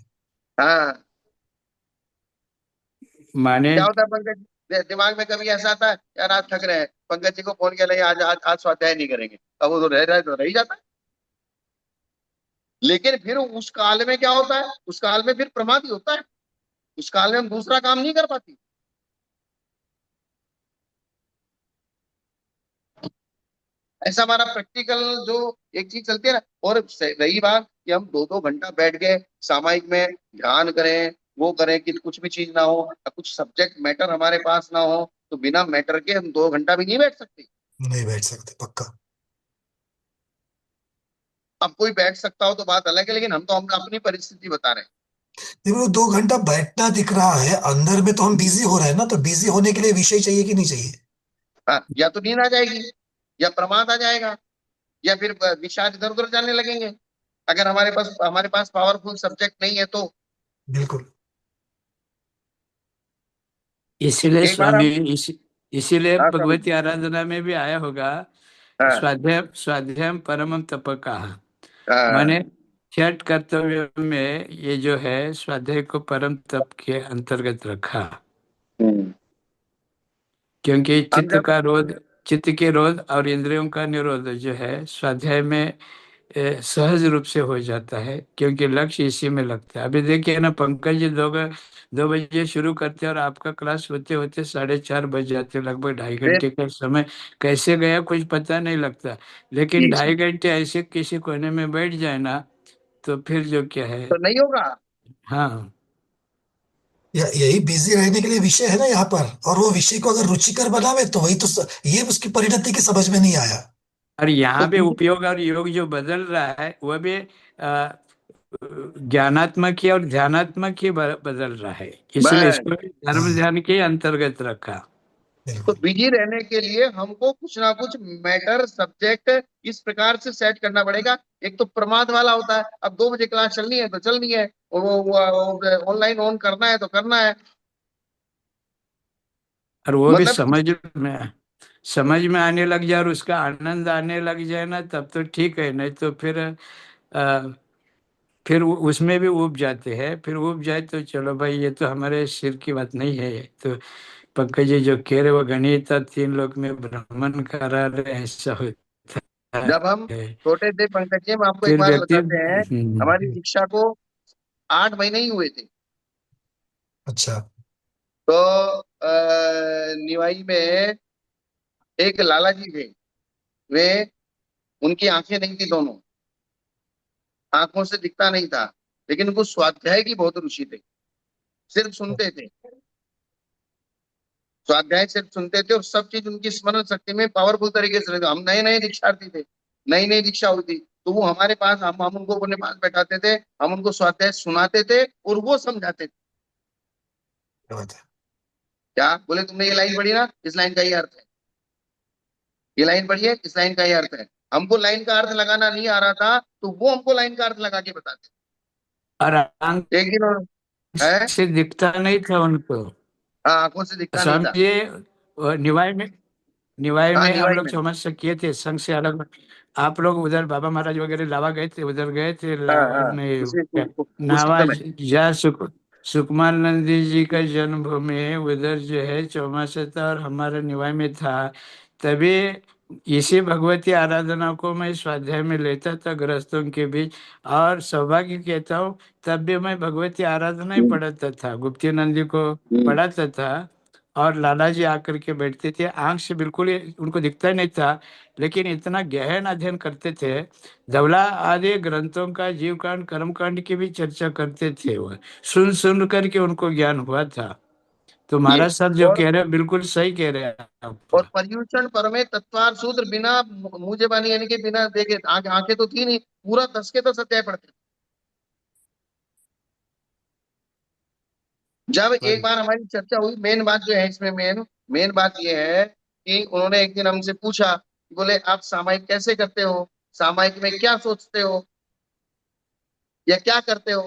हाँ। माने क्या होता है पंकज, दिमाग में कभी ऐसा आता है यार आज थक रहे हैं, पंकज जी को फोन किया, नहीं आज आज आज स्वाध्याय नहीं करेंगे, अब वो तो रह रहा है तो रह ही जाता है। लेकिन फिर उस काल में क्या होता है, उस काल में फिर प्रमादी होता है, उस काल में हम दूसरा काम नहीं कर पाती। ऐसा हमारा प्रैक्टिकल जो एक चीज चलती है ना। और रही बात कि हम 2-2 घंटा बैठ गए सामायिक में ध्यान करें, वो करें कि कुछ भी चीज ना हो, या कुछ सब्जेक्ट मैटर हमारे पास ना हो, तो बिना मैटर के हम 2 घंटा भी नहीं बैठ सकते। नहीं बैठ सकते पक्का। अब कोई बैठ सकता हो तो बात अलग है, लेकिन हम अपनी परिस्थिति बता रहे हैं। देखो 2 घंटा बैठना दिख रहा है, अंदर में तो हम बिजी हो रहे हैं ना, तो बिजी होने के लिए विषय चाहिए कि नहीं चाहिए? हाँ, या तो नींद आ जाएगी, या प्रमाद आ जाएगा, या फिर विषाद इधर उधर जाने लगेंगे, अगर हमारे पास पावरफुल सब्जेक्ट नहीं है तो। बिल्कुल। इसीलिए एक बार हम, इसीलिए हाँ स्वामी भगवती जी, आराधना में भी आया होगा, हाँ स्वाध्याय स्वाध्याय परमम तप कहा। हाँ, माने 6 कर्तव्य में ये जो है स्वाध्याय को परम तप के अंतर्गत रखा, हम्म। क्योंकि हम जब, चित्त के रोध और इंद्रियों का निरोध जो है स्वाध्याय में सहज रूप से हो जाता है, क्योंकि लक्ष्य इसी में लगता है। अभी देखिए ना, पंकज जी 2 बजे शुरू करते हैं और आपका क्लास होते होते 4:30 बज जाते हैं, लगभग 2.5 घंटे का समय कैसे गया कुछ पता नहीं लगता। लेकिन ये 2.5 घंटे ऐसे किसी कोने में बैठ जाए ना, तो फिर जो क्या है। तो नहीं होगा। हाँ, यही बिजी रहने के लिए विषय है ना यहाँ पर, और वो विषय को अगर रुचिकर बनावे तो वही तो ये उसकी परिणति की समझ में नहीं आया। और तो यहाँ पे बीज, उपयोग और योग जो बदल रहा है वह भी ज्ञानात्मक ही और ध्यानात्मक ही बदल रहा है, इसलिए बस, इसको भी धर्म हाँ ध्यान के अंतर्गत रखा। तो बिल्कुल। बिजी रहने के लिए हमको कुछ ना कुछ मैटर सब्जेक्ट इस प्रकार से सेट करना पड़ेगा। एक तो प्रमाद वाला होता है, अब 2 बजे क्लास चलनी है तो चलनी है, और वो ऑनलाइन ऑन करना है तो करना है। और वो भी मतलब समझ में आने लग जाए और उसका आनंद आने लग जाए ना, तब तो ठीक है, नहीं तो फिर उसमें भी उब जाते हैं। फिर उब जाए तो चलो भाई, ये तो हमारे सिर की बात नहीं है। तो पंकज जी जो कह रहे वो गणित और 3 लोक में भ्रमण करा रहे हैं, ऐसा होता जब हम है। छोटे थे पंकज जी, हम आपको एक फिर बात व्यक्ति बताते हैं, हमारी दीक्षा को 8 महीने ही हुए थे। अच्छा। तो निवाई में एक लाला जी थे, वे, उनकी आंखें नहीं थी दोनों, आंखों से दिखता नहीं था, लेकिन उनको स्वाध्याय की बहुत रुचि थी। सिर्फ सुनते थे, स्वाध्याय सिर्फ सुनते थे, और सब चीज उनकी स्मरण शक्ति में पावरफुल तरीके से रहती। हम नए नए दीक्षार्थी थे, नई नई दीक्षा हुई थी, तो वो हमारे पास, हम उनको अपने पास बैठाते थे, हम उनको स्वाध्याय सुनाते थे और वो समझाते थे। क्या बात है। क्या बोले, तुमने ये लाइन पढ़ी ना, इस लाइन का ये अर्थ है, ये लाइन पढ़ी है, इस लाइन का ये अर्थ है। हमको लाइन का अर्थ लगाना नहीं आ रहा था, तो वो हमको लाइन का अर्थ लगा के बताते। और आंख एक दिन है, से दिखता नहीं था उनको। हाँ, आंखों से दिखता नहीं स्वामी था। जी निवाई हाँ, में हम निवाई लोग में, 6 मास किए थे संघ से अलग। आप लोग उधर बाबा महाराज वगैरह लावा गए थे, उधर गए थे हाँ हाँ, उसी उसी नावा समय, जा सुकमानंदी जी का जन्मभूमि है, उधर जो है चौमासा था और हमारा निवाई में था। तभी इसी भगवती आराधना को मैं स्वाध्याय में लेता था गृहस्थों के बीच। और सौभाग्य कहता हूँ, तब भी मैं भगवती आराधना ही हम्म, पढ़ाता था, गुप्ती नंदी को हम्म, पढ़ाता था। और लाला जी आकर के बैठते थे, आंख से बिल्कुल ही उनको दिखता ही नहीं था, लेकिन इतना गहन अध्ययन करते थे। धवला आदि ग्रंथों का, जीव कांड कर्म कांड की भी चर्चा करते थे। वो सुन सुन करके उनको ज्ञान हुआ था। तो ये, महाराज साहब जो और कह रहे हैं बिल्कुल सही कह रहे हैं आप। पर्यूषण पर में तत्वार सूत्र बिना मुझे बानी, यानी कि बिना देखे, आंखें तो थी नहीं, पूरा 10 के 10 अध्याय पढ़ते थे। जब एक बार हमारी चर्चा हुई, मेन बात जो है इसमें, मेन मेन बात ये है कि उन्होंने एक दिन हमसे पूछा, बोले आप सामायिक कैसे करते हो, सामायिक में क्या सोचते हो या क्या करते हो।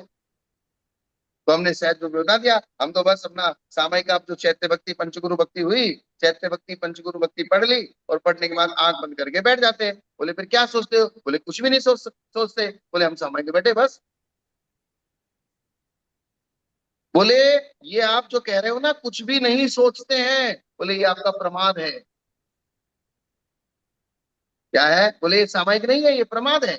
तो हमने शायद जो बता दिया, हम तो बस अपना सामायिक, आप जो चैत्य भक्ति पंचगुरु भक्ति हुई, चैत्य भक्ति पंचगुरु भक्ति पढ़ ली, और पढ़ने के बाद आंख बंद करके बैठ जाते हैं। बोले फिर क्या सोचते हो, बोले कुछ भी नहीं सोचते। बोले हम सामायिक में बैठे बस। बोले ये आप जो कह रहे हो ना, कुछ भी नहीं सोचते हैं, बोले ये आपका प्रमाद है। क्या है, बोले ये सामायिक नहीं है, ये प्रमाद है।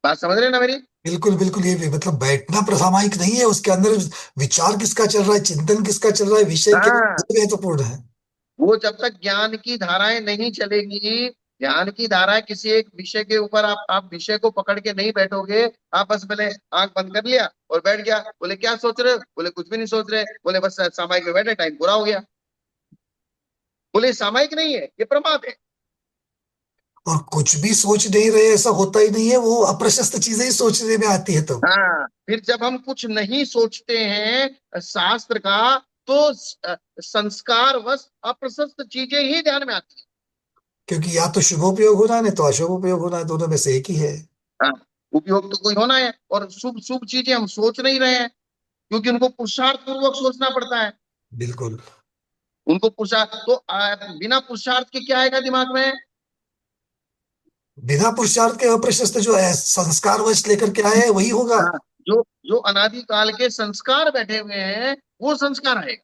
बात समझ रहे हैं ना मेरी। बिल्कुल बिल्कुल, ये भी मतलब बैठना प्रसामायिक नहीं है, उसके अंदर विचार किसका चल रहा है, चिंतन किसका चल रहा है, विषय क्या हाँ, महत्वपूर्ण है। वो जब तक ज्ञान की धाराएं नहीं चलेगी, ज्ञान की धाराएं किसी एक विषय के ऊपर, आप विषय को पकड़ के नहीं बैठोगे। आप बस पहले आंख बंद कर लिया और बैठ गया, बोले क्या सोच रहे हो, बोले कुछ भी नहीं सोच रहे, बोले बस सामायिक में बैठे, टाइम पूरा हो गया। बोले सामायिक नहीं है, ये प्रमाद है। और कुछ भी सोच नहीं रहे ऐसा होता ही नहीं है, वो अप्रशस्त चीजें ही सोचने में आती है तो। हाँ, फिर जब हम कुछ नहीं सोचते हैं शास्त्र का, तो संस्कार वश अप्रशस्त चीजें ही ध्यान में आती क्योंकि या तो शुभोपयोग होना है, नहीं तो अशुभ उपयोग होना है, दोनों में से एक ही है। हैं। हाँ, उपयोग तो कोई होना है, और शुभ शुभ चीजें हम सोच नहीं रहे हैं, क्योंकि उनको पुरुषार्थ पूर्वक सोचना पड़ता है। बिल्कुल। उनको पुरुषार्थ तो बिना पुरुषार्थ के क्या आएगा दिमाग में? बिना पुरुषार्थ के अप्रशस्त जो है संस्कार वश लेकर के आए हैं वही होगा। हाँ, जो जो अनादि काल के संस्कार बैठे हुए हैं वो संस्कार आएगा।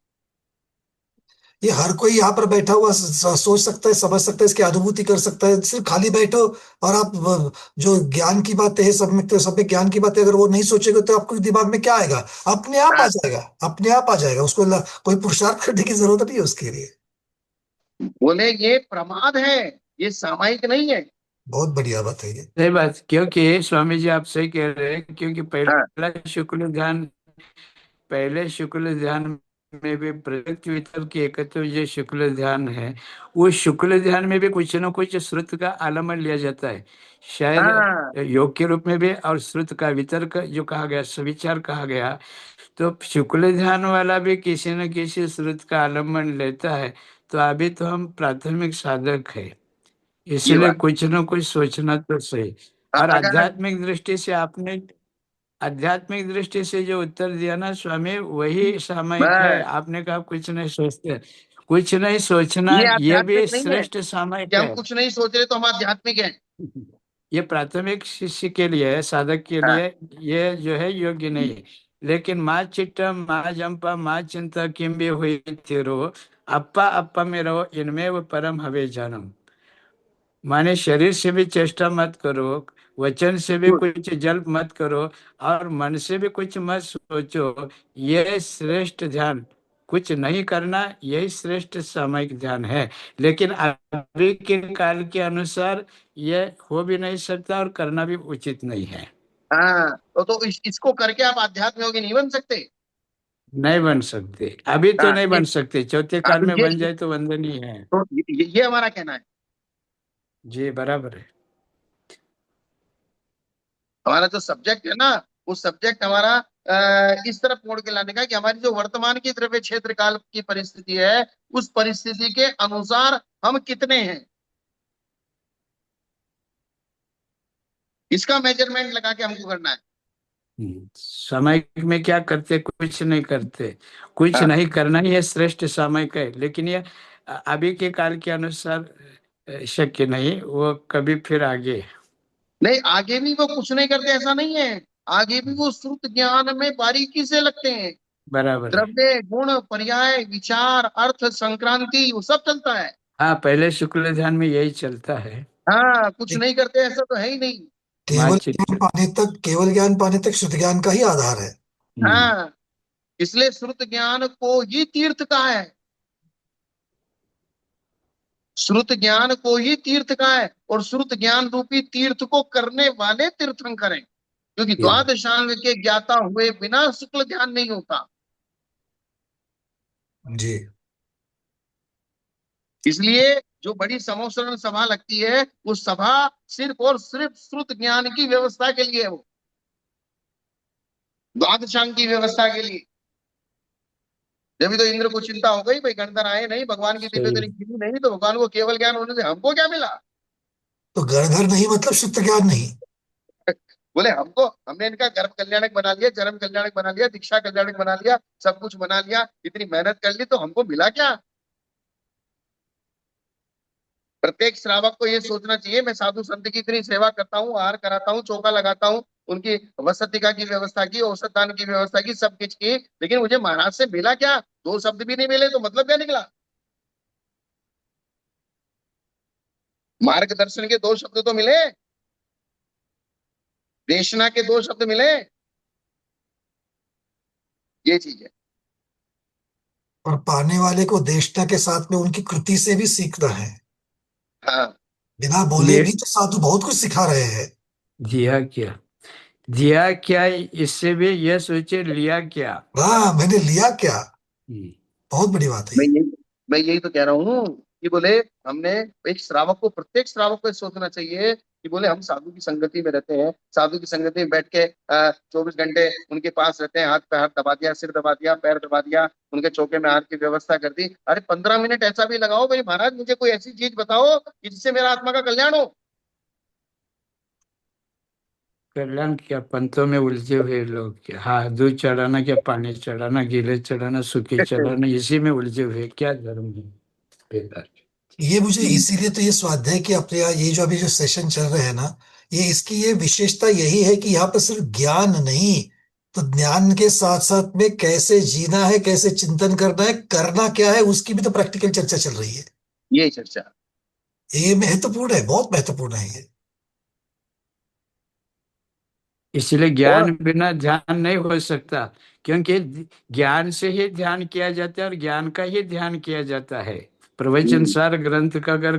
ये हर कोई यहाँ पर बैठा हुआ सोच सकता है, समझ सकता है, इसकी अनुभूति कर सकता है। सिर्फ खाली बैठो और आप जो ज्ञान की बातें है सब में ज्ञान की बातें अगर वो नहीं सोचेगा तो आपको दिमाग में क्या आएगा? अपने आप आ हाँ, जाएगा, अपने आप आ जाएगा। उसको कोई पुरुषार्थ करने की जरूरत नहीं है उसके लिए। बोले ये प्रमाद है, ये सामायिक नहीं है। बहुत बढ़िया बात है ये। सही बात, क्योंकि स्वामी जी आप सही कह रहे हैं, क्योंकि हाँ, पहले शुक्ल ध्यान में भी प्रत्यक्ष वितर्क की एकत्व जो शुक्ल ध्यान है, वो शुक्ल ध्यान में भी कुछ न कुछ श्रुत का आलम्बन लिया जाता है, शायद हाँ, योग के रूप में भी, और श्रुत का वितर्क जो कहा गया, सविचार कहा गया, तो शुक्ल ध्यान वाला भी किसी न किसी श्रुत का आलम्बन लेता है। तो अभी तो हम प्राथमिक साधक है, ये इसलिए बात। कुछ न कुछ सोचना तो सही। और अगर आध्यात्मिक दृष्टि से जो उत्तर दिया ना स्वामी, वही सामयिक है। मैं आपने कहा कुछ नहीं सोचते, कुछ नहीं सोचना, ये ये भी आध्यात्मिक नहीं है श्रेष्ठ कि सामयिक हम है। कुछ नहीं सोच रहे तो हम आध्यात्मिक हैं। ये प्राथमिक शिष्य के लिए है, साधक के हाँ, लिए ये जो है योग्य नहीं है। लेकिन माँ चिट्टम माँ जंपा माँ चिंता किम भी हुई थिरो, अप्पा अप्पा में रहो, इनमें वो परम हवे जानम। माने शरीर से भी चेष्टा मत करो, वचन से भी गुड। कुछ जल्प मत करो, और मन से भी कुछ मत सोचो। ये श्रेष्ठ ध्यान, कुछ नहीं करना, यही श्रेष्ठ सामयिक ध्यान है। लेकिन अभी के काल के अनुसार ये हो भी नहीं सकता और करना भी उचित नहीं है। हाँ, तो इसको करके आप आध्यात्म योगी नहीं बन सकते। नहीं बन सकते, अभी तो हाँ, नहीं बन सकते, चौथे हाँ, काल तो में बन जाए तो वंदनीय है। ये हमारा कहना है। जी बराबर है। हमारा जो सब्जेक्ट है ना, वो सब्जेक्ट हमारा इस तरफ मोड़ के लाने का कि हमारी जो वर्तमान की द्रव्य क्षेत्र काल की परिस्थिति है, उस परिस्थिति के अनुसार हम कितने हैं, इसका मेजरमेंट लगा के हमको करना है। सामयिक में क्या करते, कुछ नहीं करते, कुछ हाँ, नहीं करना ही है श्रेष्ठ सामयिक है। लेकिन ये अभी के काल के अनुसार शक्य नहीं, वो कभी फिर आगे। नहीं, आगे भी वो कुछ नहीं करते ऐसा नहीं है। आगे भी वो श्रुत ज्ञान में बारीकी से लगते हैं। बराबर है। द्रव्य गुण पर्याय विचार अर्थ संक्रांति वो सब चलता है। हाँ, पहले शुक्ल ध्यान में यही चलता है। हाँ, कुछ नहीं करते ऐसा तो है ही नहीं। केवल माचित। ज्ञान पाने तक, केवल ज्ञान पाने तक शुद्ध ज्ञान का ही आधार है। हाँ, इसलिए श्रुत ज्ञान को ही तीर्थ कहा है। श्रुत ज्ञान को ही तीर्थ कहा है, और श्रुत ज्ञान रूपी तीर्थ को करने वाले तीर्थंकर हैं, क्योंकि द्वादशांग के ज्ञाता हुए बिना शुक्ल ध्यान नहीं होता। जी। इसलिए जो बड़ी समोसरण सभा लगती है, वो सभा सिर्फ और सिर्फ श्रुत ज्ञान की व्यवस्था के लिए है, वो द्वादशांग की व्यवस्था के लिए। जब तो इंद्र को चिंता हो गई, भाई गणधर आए नहीं, भगवान की दिव्य सही। दृष्टि नहीं, तो भगवान को केवल ज्ञान होने से हमको क्या मिला? तो गणधर नहीं मतलब शुद्ध ज्ञान नहीं। बोले हमने इनका गर्भ कल्याणक बना लिया, जन्म कल्याणक बना लिया, दीक्षा कल्याणक बना लिया, सब कुछ बना लिया, इतनी मेहनत कर ली, तो हमको मिला क्या? प्रत्येक श्रावक को ये सोचना चाहिए, मैं साधु संत की इतनी सेवा करता हूँ, आहार कराता हूँ, चौका लगाता हूँ, उनकी वसतिका की व्यवस्था की, औषध दान की व्यवस्था की, सब कुछ की, लेकिन मुझे महाराज से मिला क्या? दो शब्द भी नहीं मिले, तो मतलब क्या निकला? मार्गदर्शन के दो शब्द तो मिले, देशना के दो शब्द मिले, ये चीज है। और पाने वाले को देशना के साथ में उनकी कृति से भी सीखना है। हाँ, बिना बोले ले भी तो साधु बहुत कुछ सिखा रहे हैं। जिया क्या, जिया क्या, इससे भी यह सोचे लिया क्या। हाँ, मैंने लिया क्या। हम्म। बहुत बड़ी बात है मैं ये। यही मैं यही तो कह रहा हूँ कि बोले हमने एक श्रावक को, प्रत्येक श्रावक को सोचना चाहिए कि बोले हम साधु की संगति में रहते हैं, साधु की संगति में बैठ के 24 घंटे उनके पास रहते हैं, हाथ पे हाथ दबा दिया, सिर दबा दिया, पैर दबा दिया, उनके चौके में हाथ की व्यवस्था कर दी। अरे 15 मिनट ऐसा भी लगाओ, भाई महाराज मुझे कोई ऐसी चीज बताओ कि जिससे मेरा आत्मा का कल्याण हो। कल्याण क्या पंतों में उलझे हुए लोग, क्या हाँ, दूध चढ़ाना क्या पानी चढ़ाना, गीले चढ़ाना सूखे चढ़ाना, इसी में उलझे हुए, क्या धर्म है बेकार। ये मुझे इसीलिए तो ये स्वाध्याय के अपने यहाँ ये जो अभी जो सेशन चल रहे हैं ना, ये इसकी ये विशेषता यही है कि यहाँ पर सिर्फ ज्ञान नहीं, तो ज्ञान के साथ साथ में कैसे जीना है, कैसे चिंतन करना है, करना क्या है, उसकी भी तो प्रैक्टिकल चर्चा चल रही है। ये चर्चा ये महत्वपूर्ण है, बहुत महत्वपूर्ण है ये। इसलिए और ज्ञान बिना ध्यान नहीं हो सकता, क्योंकि ज्ञान से ही ध्यान किया जाता है और ज्ञान का ही ध्यान किया जाता है। प्रवचन सार ग्रंथ का अगर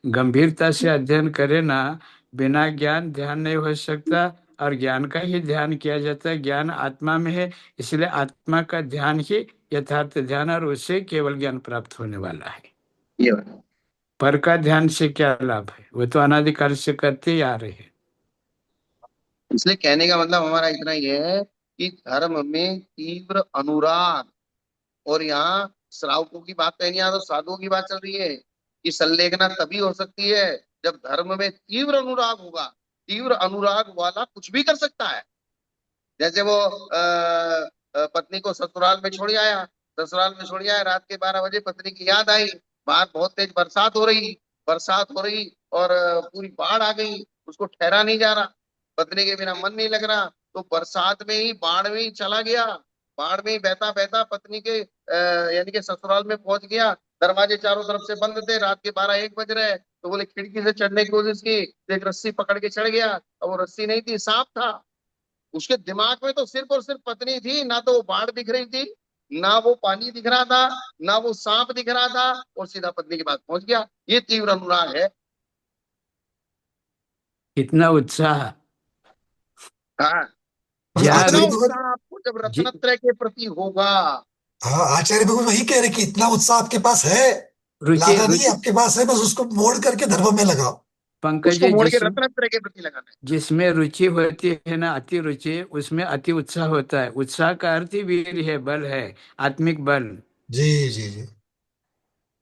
गंभीरता से अध्ययन करे ना, बिना ज्ञान ध्यान नहीं हो सकता, और ज्ञान का ही ध्यान किया जाता है। ज्ञान आत्मा में है, इसलिए आत्मा का ध्यान ही यथार्थ ध्यान, और उससे केवल ज्ञान प्राप्त होने वाला है। ये बात। पर का ध्यान से क्या लाभ है, वो तो अनादिकाल से करते ही आ रहे हैं। इसलिए कहने का मतलब हमारा इतना ही है कि धर्म में तीव्र अनुराग, और यहाँ श्रावकों की बात कहीं नहीं आ तो साधुओं की बात चल रही है कि संलेखना तभी हो सकती है जब धर्म में तीव्र अनुराग होगा। तीव्र अनुराग वाला कुछ भी कर सकता है। जैसे वो पत्नी को ससुराल में छोड़ आया, ससुराल में छोड़ आया, रात के 12 बजे पत्नी की याद आई, बाहर बहुत तेज बरसात हो रही और पूरी बाढ़ आ गई, उसको ठहरा नहीं जा रहा, पत्नी के बिना मन नहीं लग रहा, तो बरसात में ही बाढ़ में ही चला गया, बाढ़ में ही बहता बहता पत्नी के यानी कि ससुराल में पहुंच गया। दरवाजे चारों तरफ से बंद थे, रात के 12-1 बज रहे, तो बोले खिड़की से चढ़ने की कोशिश की तो एक रस्सी पकड़ के चढ़ गया, और वो रस्सी नहीं थी, सांप था। उसके दिमाग में तो सिर्फ और सिर्फ पत्नी थी, ना तो वो बाढ़ दिख रही थी, ना वो पानी दिख रहा था, ना वो सांप दिख रहा था, और सीधा पत्नी के पास पहुंच गया। ये तीव्र अनुराग है। कितना उत्साह। हाँ, और मतलब जहाँ इतना आचार्य भगवत, उत्साह आपको जब जि- रत्नत्रय के प्रति होगा। हाँ आचार्य भगवत वही कह रहे कि इतना उत्साह आपके पास है, रुचि लाना नहीं रुचि आपके पास है, बस उसको मोड़ करके धर्म में लगाओ। पंकज उसको जी, मोड़ के रत्नत्रय के प्रति लगाना है। जिसमें रुचि होती है ना, अति रुचि, उसमें अति उत्साह होता है। उत्साह का अर्थ ही वीर है, बल है, आत्मिक बल। जी जी जी।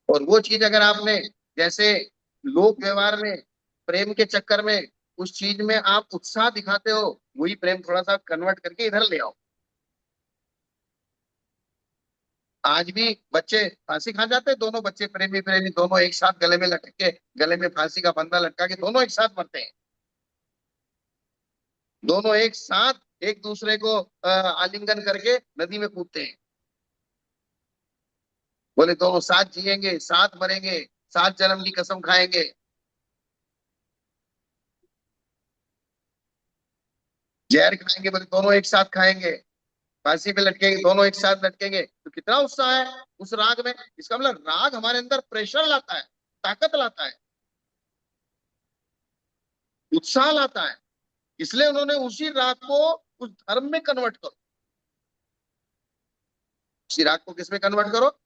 और वो चीज अगर आपने, जैसे लोक व्यवहार में प्रेम के चक्कर में उस चीज में आप उत्साह दिखाते हो, वही प्रेम थोड़ा सा कन्वर्ट करके इधर ले आओ। आज भी बच्चे फांसी खा जाते हैं, दोनों बच्चे प्रेमी प्रेमी दोनों एक साथ गले में लटक के, गले में फांसी का फंदा लटका के दोनों एक साथ मरते हैं। दोनों एक साथ एक दूसरे को आलिंगन करके नदी में कूदते हैं। बोले दोनों साथ जिएंगे, साथ मरेंगे, साथ जन्म की कसम खाएंगे। जहर खाएंगे, बोले दोनों एक साथ खाएंगे। फांसी पे लटकेंगे, दोनों एक साथ लटकेंगे। तो कितना उत्साह है उस राग में। इसका मतलब राग हमारे अंदर प्रेशर लाता है, ताकत लाता है, उत्साह लाता है। इसलिए उन्होंने उसी राग को उस धर्म में कन्वर्ट करो। उसी राग को किसमें कन्वर्ट करो?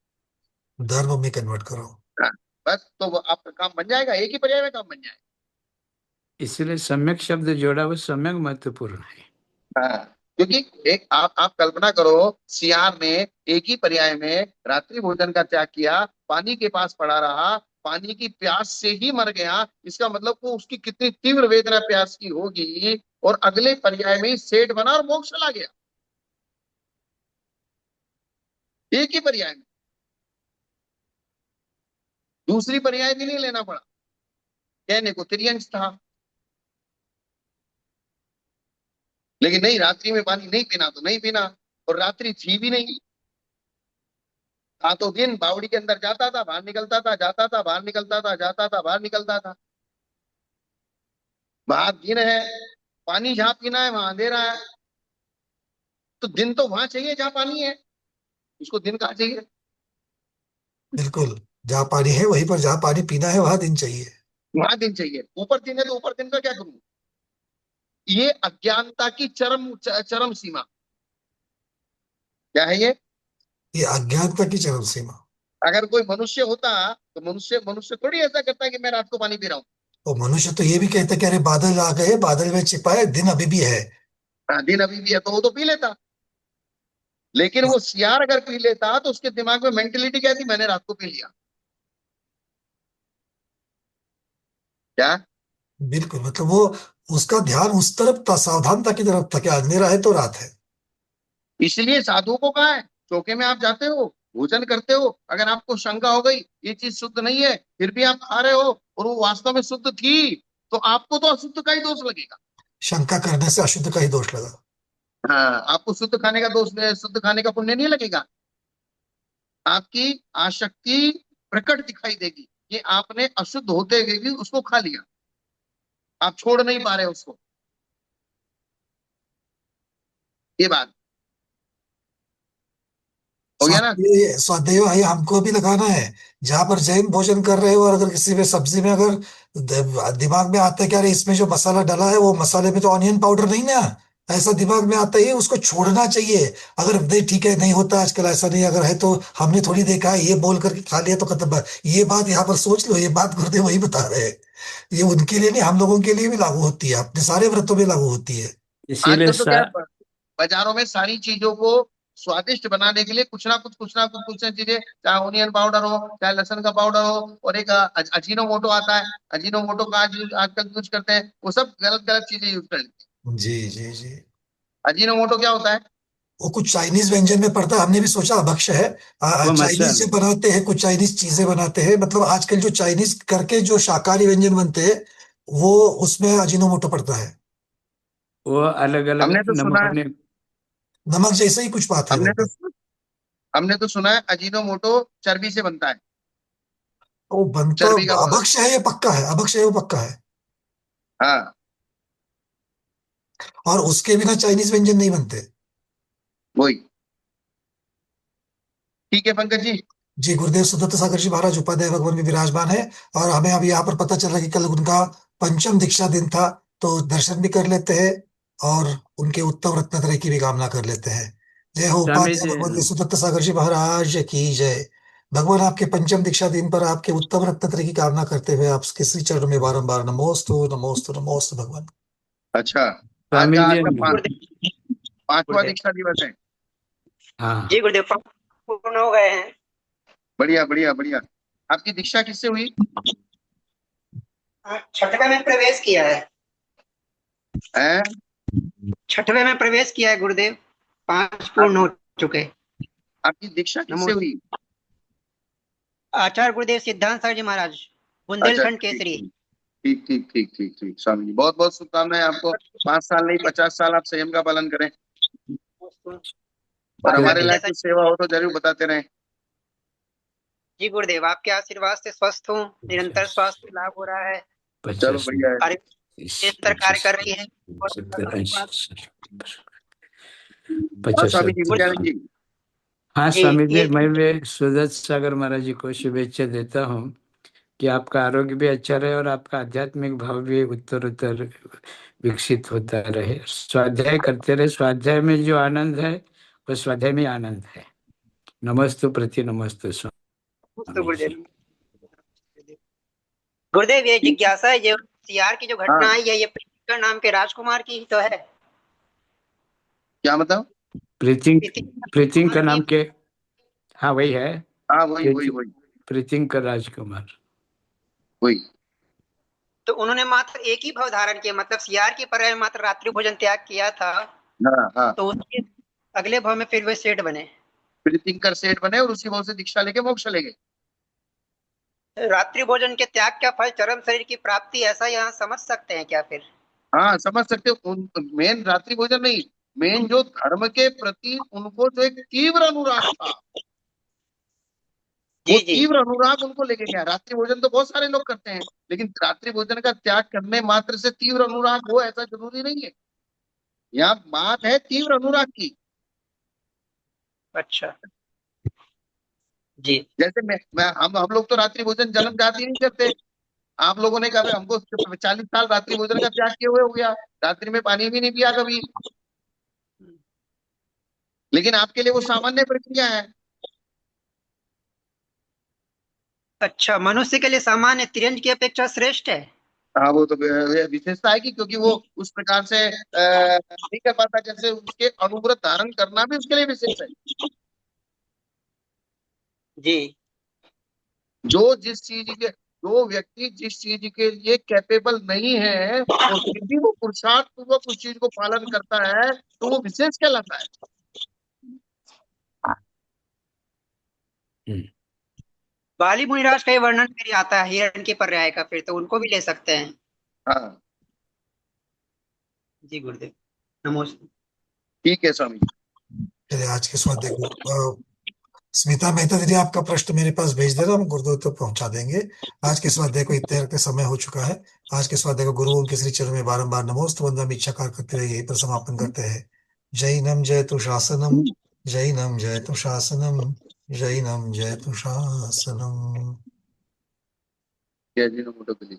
धर्म में कन्वर्ट करो। हाँ, बस तो वो आपका काम बन जाएगा, एक ही पर्याय में काम बन जाएगा। इसलिए सम्यक शब्द जोड़ा, वो सम्यक महत्वपूर्ण है। हाँ, क्योंकि एक आप कल्पना करो, सियार ने एक ही पर्याय में रात्रि भोजन का त्याग किया, पानी के पास पड़ा रहा, पानी की प्यास से ही मर गया। इसका मतलब वो उसकी कितनी तीव्र वेदना प्यास की होगी, और अगले पर्याय में ही सेठ बना और मोक्ष चला गया, एक ही पर्याय में। दूसरी पर्याय भी नहीं लेना पड़ा, कहने को त्रियंश था, लेकिन नहीं, रात्रि में पानी नहीं पीना तो नहीं पीना, और रात्रि थी भी नहीं। रातों दिन बावड़ी के अंदर जाता था, बाहर निकलता था, जाता था, बाहर निकलता था, जाता था, बाहर निकलता था। बाहर दिन है, पानी जहां पीना है वहां अंधेरा है, तो दिन तो वहां चाहिए जहां पानी है, उसको दिन कहाँ चाहिए? बिल्कुल, जहाँ पानी है वहीं पर, जहाँ पानी पीना है वहां दिन चाहिए। वहां दिन चाहिए। ऊपर दिन है तो ऊपर दिन का क्या करूं? ये अज्ञानता की चरम सीमा क्या है ये? ये अज्ञानता की चरम सीमा। अगर कोई मनुष्य होता तो मनुष्य मनुष्य थोड़ी ऐसा करता है कि मैं रात को पानी पी रहा हूँ। और मनुष्य तो ये भी कहते हैं कि अरे बादल आ गए, बादल में छिपा है, दिन अभी भी है। हाँ, दिन अभी भी है, तो वो तो पी लेता। लेकिन वो सियार अगर पी लेता तो उसके दिमाग में मेंटेलिटी क्या थी? मैंने रात को पी लिया। क्या? बिल्कुल, मतलब वो उसका ध्यान उस तरफ था, सावधानता की तरफ था कि अंधेरा है तो रात है। इसलिए साधुओं को कहा है, चौके में आप जाते हो, भोजन करते हो, अगर आपको शंका हो गई ये चीज शुद्ध नहीं है, फिर भी आप खा रहे हो और वो वास्तव में शुद्ध थी, तो आपको तो अशुद्ध का ही दोष लगेगा। शंका करने से अशुद्ध का ही दोष लगा। हाँ, आपको शुद्ध खाने का दोष, शुद्ध खाने का पुण्य नहीं लगेगा। आपकी आसक्ति प्रकट दिखाई देगी कि आपने अशुद्ध होते हुए भी उसको खा लिया, आप छोड़ नहीं पा रहे उसको। ये बात हो गया ना। स्वाध्याय भाई हमको भी लगाना है। जहां पर जैन भोजन कर रहे हो और अगर किसी में सब्जी में अगर दिमाग में आता है कि अरे इसमें जो मसाला डला है वो मसाले में तो ऑनियन पाउडर नहीं ना, ऐसा दिमाग में आता है, उसको छोड़ना चाहिए। अगर नहीं ठीक है, नहीं होता आजकल ऐसा नहीं, अगर है तो हमने थोड़ी देखा है, ये बोल करके खा लिया तो खत्म बात। ये बात यहाँ पर सोच लो, ये बात गुरुदेव वही बता रहे हैं। ये उनके लिए नहीं, हम लोगों के लिए भी लागू होती है, अपने सारे व्रतों में लागू होती है। इसीलिए आजकल तो क्या है, बाजारों में सारी चीजों को स्वादिष्ट बनाने के लिए कुछ ना कुछ कुछ ना चीजें, चाहे ऑनियन पाउडर हो, चाहे लहसुन का पाउडर हो, और एक अजीनोमोटो आता है, अजीनोमोटो का आजकल यूज करते हैं, वो सब गलत गलत चीजें यूज कर लेते जी जी जी। हैं। अजीनोमोटो क्या होता है? वो कुछ चाइनीज व्यंजन में पड़ता है, हमने भी सोचा भक्ष्य है। वो चाइनीज से मसाला, बनाते हैं, कुछ चाइनीज चीजें बनाते हैं, मतलब आजकल जो चाइनीज करके जो शाकाहारी व्यंजन बनते हैं वो उसमें अजीनोमोटो पड़ता है। वो अलग अलग हमने तो सुना है, नमूने। नमक जैसा ही कुछ बात है हमने तो वो। हमने तो सुना है अजीनोमोटो चर्बी से बनता है, वो बनता चर्बी का बहुत। अभक्ष्य है, ये पक्का है, अभक्ष्य है वो पक्का है। हाँ, और उसके बिना चाइनीज व्यंजन नहीं बनते। वही। ठीक है पंकज जी। जी, गुरुदेव सुदत्त सागर जी महाराज उपाध्याय भगवान में विराजमान है। और हमें अभी यहाँ पर पता चला कि कल उनका पंचम दीक्षा दिन था, तो दर्शन भी कर लेते हैं और उनके उत्तम रत्नत्रय की भी कामना कर लेते हैं। जय हो स्वामी उपाध्याय जी, भगवान सुदत्त सागर जी महाराज की जय। भगवान आपके पंचम दीक्षा दिन पर आपके उत्तम रत्नत्रय की कामना करते हुए आपके श्री चरणों में बारंबार नमोस्तु नमोस्तु नमोस्तु भगवान। अच्छा, आज स्वामी का जी। आपका पांचवा गुरुदेव दीक्षा दिवस है। हाँ, जी गुरुदेव, पूर्ण हो गए हैं। बढ़िया बढ़िया बढ़िया। आपकी दीक्षा किससे हुई? छठवें में प्रवेश किया है। हैं? छठवें में प्रवेश किया है गुरुदेव, 5 पूर्ण हो चुके। आपकी दीक्षा किससे हुई? आचार्य गुरुदेव सिद्धांत सर जी महाराज, अच्छा, बुंदेलखंड ठीक केसरी। ठीक ठीक ठीक ठीक ठीक। स्वामी जी बहुत बहुत शुभकामनाएं आपको। 5 साल नहीं, 50 साल आप संयम का पालन करें, और हमारे लायक जैसा कुछ सेवा हो तो जरूर बताते रहें। जी गुरुदेव, आपके आशीर्वाद से स्वस्थ हूँ, निरंतर स्वास्थ्य लाभ हो रहा है, चलो 50, बढ़िया है। कार्य निरंतर कार्य कर रही है। हाँ 50। स्वामी जी, विद्यानंद जी। हाँ जी स्वामी जी, ये मैं भी सुदत्त सागर महाराज जी को शुभेच्छा देता हूँ कि आपका आरोग्य भी अच्छा रहे और आपका आध्यात्मिक भाव भी उत्तर उत्तर विकसित होता रहे। स्वाध्याय करते रहे, स्वाध्याय में जो आनंद है वो स्वाध्याय में आनंद है। नमस्तु प्रति नमस्तु स्वामी गुरुदेव। जी। गुरुदेव, ये जिज्ञासा है, जो सीआर की जो घटना हाँ, आई है, ये प्रीतिकर नाम के राजकुमार की ही तो है। क्या मतलब? प्रीतिंग, प्रीतिंग का राजकुमार नाम की, के, हाँ वही है, हाँ वही वही वही प्रीतिंग का राजकुमार। वही। तो उन्होंने मात्र एक ही भाव धारण किया, मतलब सीआर की पर्याय में मात्र रात्रि भोजन त्याग किया था, हाँ हाँ, तो उसके अगले भाव में फिर वे सेठ बने। प्रीतिंकर सेठ बने और उसी भाव से दीक्षा लेके मोक्ष ले गए। रात्रि भोजन के त्याग का फल चरम शरीर की प्राप्ति, ऐसा यहाँ समझ सकते हैं क्या फिर? हाँ समझ सकते हो। मेन रात्रि भोजन नहीं, मेन जो धर्म के प्रति उनको जो एक तीव्र अनुराग था, वो जी जी। तीव्र अनुराग उनको लेके गया। रात्रि भोजन तो बहुत सारे लोग करते हैं, लेकिन रात्रि भोजन का त्याग करने मात्र से तीव्र अनुराग हो ऐसा जरूरी नहीं है। यहाँ बात है तीव्र अनुराग की। अच्छा जी। जैसे मैं हम लोग तो रात्रि भोजन जन्म जाति नहीं करते। आप लोगों ने कहा हमको 40 साल रात्रि भोजन का त्याग किए हुए हो गया, रात्रि में पानी भी नहीं पिया कभी, लेकिन आपके लिए वो सामान्य प्रक्रिया है। अच्छा, मनुष्य के लिए सामान्य तिरंज की अपेक्षा श्रेष्ठ है। हाँ वो तो विशेषता है कि क्योंकि वो उस प्रकार से नहीं कर पाता, जैसे उसके अनुव्रत धारण करना भी उसके लिए विशेष है। जी। जो जिस चीज के जो व्यक्ति जिस चीज के लिए कैपेबल नहीं है और फिर भी वो पुरुषार्थ पूर्वक उस चीज को पालन करता है तो वो विशेष कहलाता है। बाली मुनिराज का ये वर्णन फिर आता है हिरण के पर्याय का, फिर तो उनको भी ले सकते हैं। हाँ जी गुरुदेव, नमस्ते। ठीक है स्वामी जी। चलिए आज के स्वाध्याय को स्मिता मेहता दीदी आपका प्रश्न मेरे पास भेज देना, हम गुरुदेव तक पहुंचा देंगे। आज के स्वाध्याय को इतने का समय हो चुका है। आज के स्वाध्याय को गुरुओं के श्री चरण में बारंबार नमोस्तु वंदनम इच्छाकार करते हुए यही पर समापन करते हैं। जैनम जयतु शासनम, जैनम जयतु शासनम, जैनम जयतु शासनम। जय जी नमो।